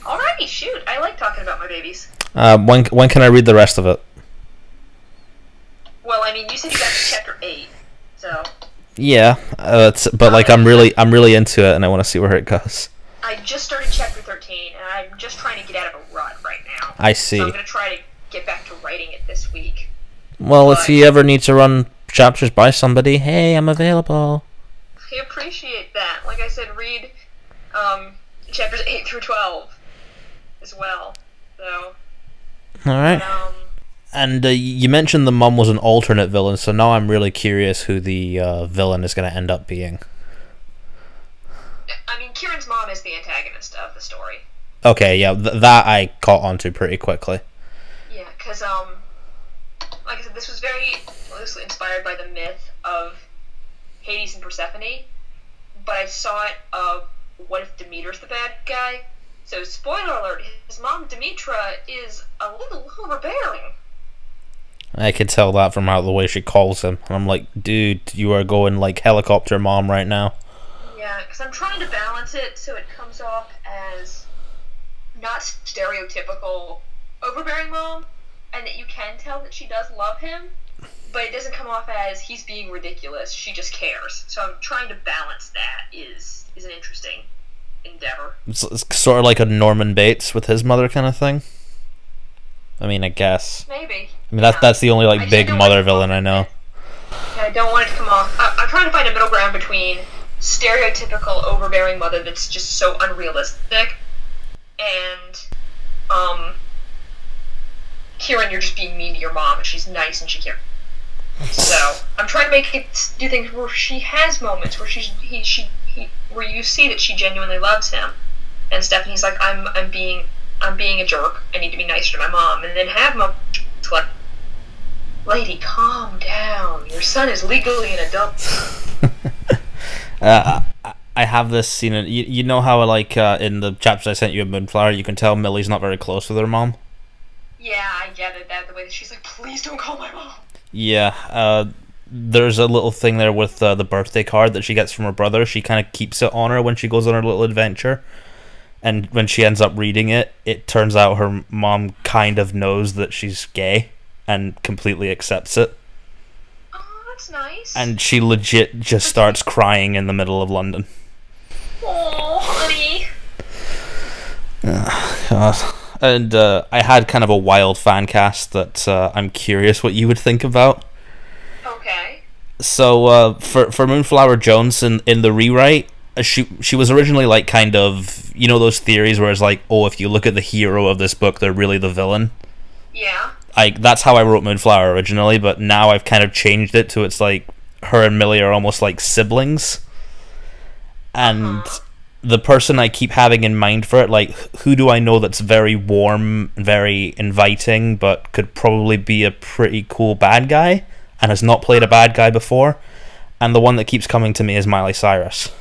Alrighty, shoot! I like talking about my babies. When can I read the rest of it? Well, I mean, you said you got to chapter 8, so. Yeah, but like I'm really into it, and I want to see where it goes. I just started chapter 13, and I'm just trying to get out of a rut right now. I see. So I'm gonna try to get back to writing it this week. Well, if you ever need to run chapters by somebody, hey, I'm available. I appreciate that. Like I said, read chapters 8 through 12 as well. So. All right. And you mentioned the mum was an alternate villain, so now I'm really curious who the villain is going to end up being. I mean, Kieran's mom is the antagonist of the story. Okay, yeah, that I caught onto pretty quickly. Yeah, because, like I said, this was very loosely inspired by the myth of Hades and Persephone, but I saw it of what if Demeter's the bad guy? So, spoiler alert, his mom, Demetra, is a little overbearing. I could tell that from the way she calls him. And I'm like, dude, you are going like helicopter mom right now. Yeah, because I'm trying to balance it so it comes off as not stereotypical overbearing mom, and that you can tell that she does love him, but it doesn't come off as he's being ridiculous. She just cares. So I'm trying to balance that is an interesting endeavor. It's sort of like a Norman Bates with his mother kind of thing. I mean, I guess. Maybe. I mean, that's the only like big mother villain I know. Yeah, I don't want it to come off. I'm trying to find a middle ground between stereotypical overbearing mother that's just so unrealistic, and Kieran, you're just being mean to your mom, and she's nice and she cares. So I'm trying to make it do things where she has moments where where you see that she genuinely loves him, and Stephanie's like, I'm being a jerk. I need to be nicer to my mom, and then have moments like, lady, calm down. Your son is legally an adult. I have this scene. You know how like in the chapters I sent you of Moonflower, you can tell Millie's not very close with her mom. Yeah, I gathered that the way that she's like, please don't call my mom. Yeah, there's a little thing there with the birthday card that she gets from her brother. She kind of keeps it on her when she goes on her little adventure. And when she ends up reading it, it turns out her mom kind of knows that she's gay and completely accepts it. Oh, that's nice. And she legit just starts crying in the middle of London. Oh, honey. God. And I had kind of a wild fan cast that I'm curious what you would think about. Okay. So for Moonflower Jones in the rewrite, she was originally like kind of, you know, those theories where it's like, oh, if you look at the hero of this book, they're really the villain. Yeah. That's how I wrote Moonflower originally, but now I've kind of changed it to it's like her and Millie are almost like siblings. And the person I keep having in mind for it, like, who do I know that's very warm, very inviting, but could probably be a pretty cool bad guy and has not played a bad guy before? And the one that keeps coming to me is Miley Cyrus.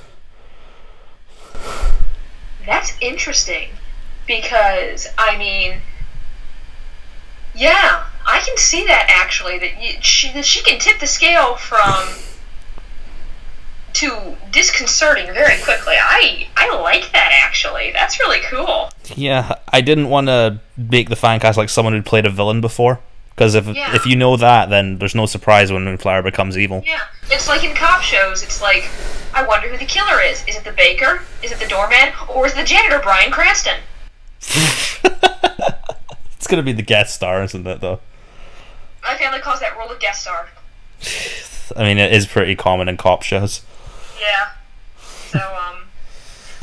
That's interesting, because, I mean, yeah, I can see that actually. That she can tip the scale from to disconcerting very quickly. I like that actually. That's really cool. Yeah, I didn't want to make the fan cast like someone who'd played a villain before. Because if you know that, then there's no surprise when Moonflower becomes evil. Yeah, it's like in cop shows. It's like, I wonder who the killer is. Is it the baker? Is it the doorman? Or is it the janitor, Bryan Cranston? It's gonna be the guest star, isn't it, though? My family calls that role a guest star. I mean, it is pretty common in cop shows. Yeah. So,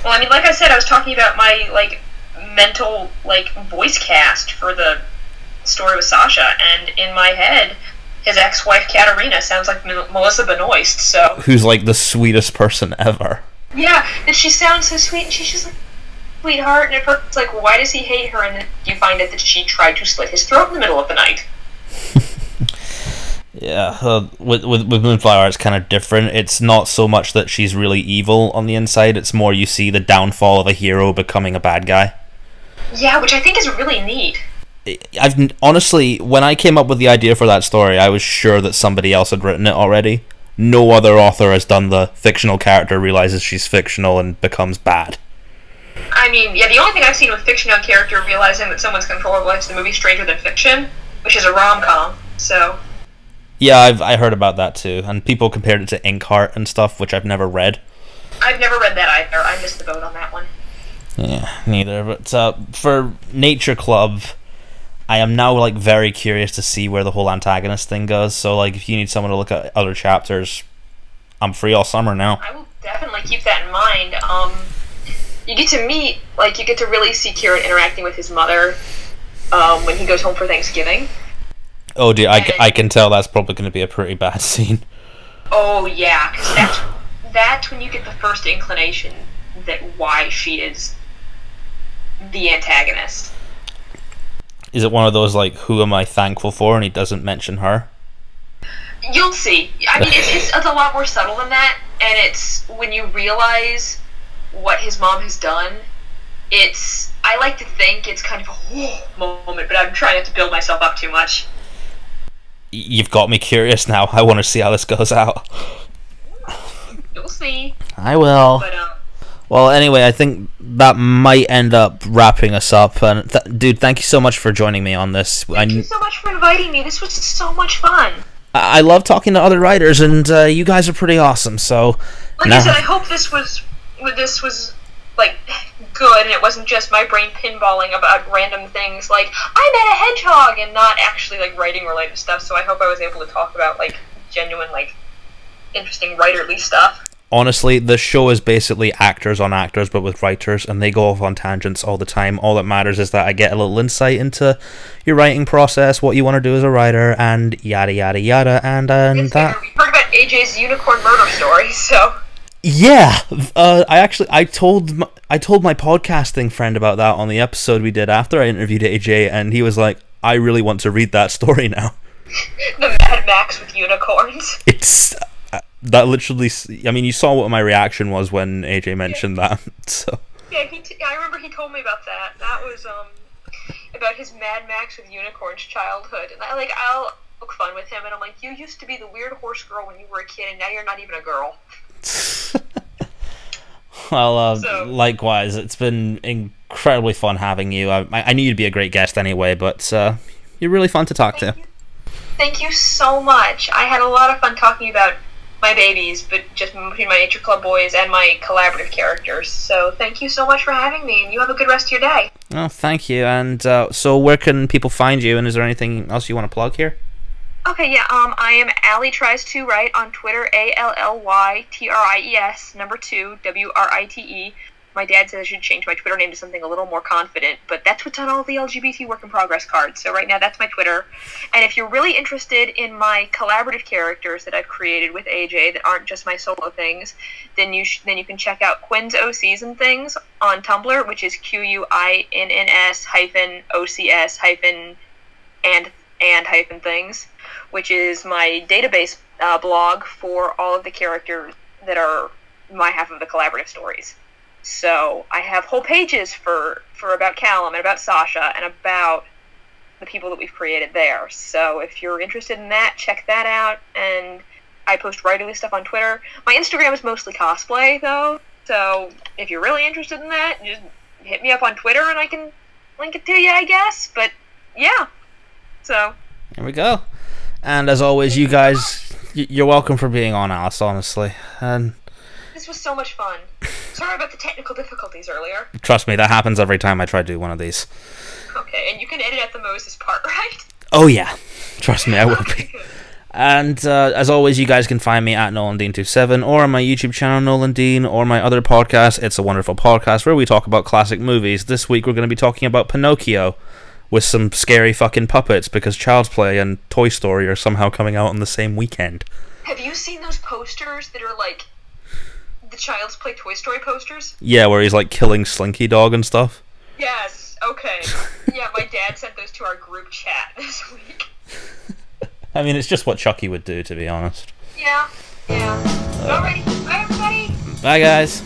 well, I mean, like I said, I was talking about my, like, mental, like, voice cast for the story with Sasha, and in my head, his ex-wife Katarina sounds like Melissa Benoist, so... Who's, like, the sweetest person ever. Yeah, and she sounds so sweet, and she's just like, sweetheart, and at first it's like, why does he hate her? And then you find out that she tried to slit his throat in the middle of the night. Yeah, with Moonflower it's kind of different. It's not so much that she's really evil on the inside, it's more you see the downfall of a hero becoming a bad guy. Yeah, which I think is really neat. Honestly, when I came up with the idea for that story, I was sure that somebody else had written it already. No other author has done the fictional character realizes she's fictional and becomes bad. I mean, yeah, the only thing I've seen with fictional character realizing that someone's controllable is the movie Stranger Than Fiction, which is a rom-com, so... Yeah, I heard about that too, and people compared it to Inkheart and stuff, which I've never read. I've never read that either. I missed the boat on that one. Yeah, neither. But for Nature Club, I am now like very curious to see where the whole antagonist thing goes. So like, if you need someone to look at other chapters, I'm free all summer now. I will definitely keep that in mind. You get to meet, like, you get to really see Kieran interacting with his mother when he goes home for Thanksgiving. Oh dear, I can tell that's probably going to be a pretty bad scene. Oh yeah, because that's when you get the first inclination that why she is the antagonist. Is it one of those like, who am I thankful for, and he doesn't mention her? You'll see. I mean, it's a lot more subtle than that, and it's when you realize what his mom has done. I like to think it's kind of a whoa moment, but I'm trying not to build myself up too much. You've got me curious now. I want to see how this goes out. You'll see. I will. But, well, anyway, I think that might end up wrapping us up. And dude, thank you so much for joining me on this. Thank you so much for inviting me. This was so much fun. I love talking to other writers, and you guys are pretty awesome. So, like I said, I hope this was like good, and it wasn't just my brain pinballing about random things like I met a hedgehog, and not actually like writing related stuff. So I hope I was able to talk about like genuine, like interesting writerly stuff. Honestly, the show is basically actors on actors, but with writers, and they go off on tangents all the time. All that matters is that I get a little insight into your writing process, what you want to do as a writer, and yada yada yada, and that. We heard about AJ's unicorn murder story, so. Yeah, I told my podcasting friend about that on the episode we did after I interviewed AJ, and he was like, "I really want to read that story now." The Mad Max with unicorns. It's that literally. I mean, you saw what my reaction was when AJ mentioned that. So. Yeah, I remember he told me about that. That was about his Mad Max with unicorns childhood, and I'll poke fun with him, and I'm like, you used to be the weird horse girl when you were a kid, and now you're not even a girl. Well, likewise, it's been incredibly fun having you. I knew you'd be a great guest anyway, but you're really fun to talk to. Thank you so much. I had a lot of fun talking about my babies, but just between my Nature Club boys and my collaborative characters. So thank you so much for having me, and you have a good rest of your day. Oh, thank you. And so where can people find you, and is there anything else you want to plug here? Okay, yeah, I am Allie Tries to Write on Twitter, ALLYTRIES, number 2, WRITE. My dad says I should change my Twitter name to something a little more confident, but that's what's on all the LGBT work in progress cards, so right now that's my Twitter. And if you're really interested in my collaborative characters that I've created with AJ that aren't just my solo things, then you can check out Quinn's OCs and Things on Tumblr, which is QUINNS-OCS-and-things, which is my database blog for all of the characters that are my half of the collaborative stories. So I have whole pages for about Callum and about Sasha and about the people that we've created there. So if you're interested in that, check that out. And I post regularly stuff on Twitter. My Instagram is mostly cosplay, though. So if you're really interested in that, just hit me up on Twitter and I can link it to you, I guess. But yeah. So. Here we go. And as always, you guys, you're welcome for being on, Alice, honestly. And this was so much fun. Sorry about the technical difficulties earlier. Trust me, that happens every time I try to do one of these. Okay, and you can edit out the Moses part, right? Oh yeah. Trust me, I will be. And as always, you guys can find me at NolanDean27 or on my YouTube channel, Nolan Dean, or my other podcast, It's a Wonderful Podcast, where we talk about classic movies. This week we're going to be talking about Pinocchio with some scary fucking puppets because Child's Play and Toy Story are somehow coming out on the same weekend. Have you seen those posters that are like the Child's Play Toy Story posters? Yeah, where he's like killing Slinky Dog and stuff. Yes, okay. Yeah, my dad sent those to our group chat this week. I mean, it's just what Chucky would do, to be honest. Yeah. Alrighty, bye everybody! Bye, guys.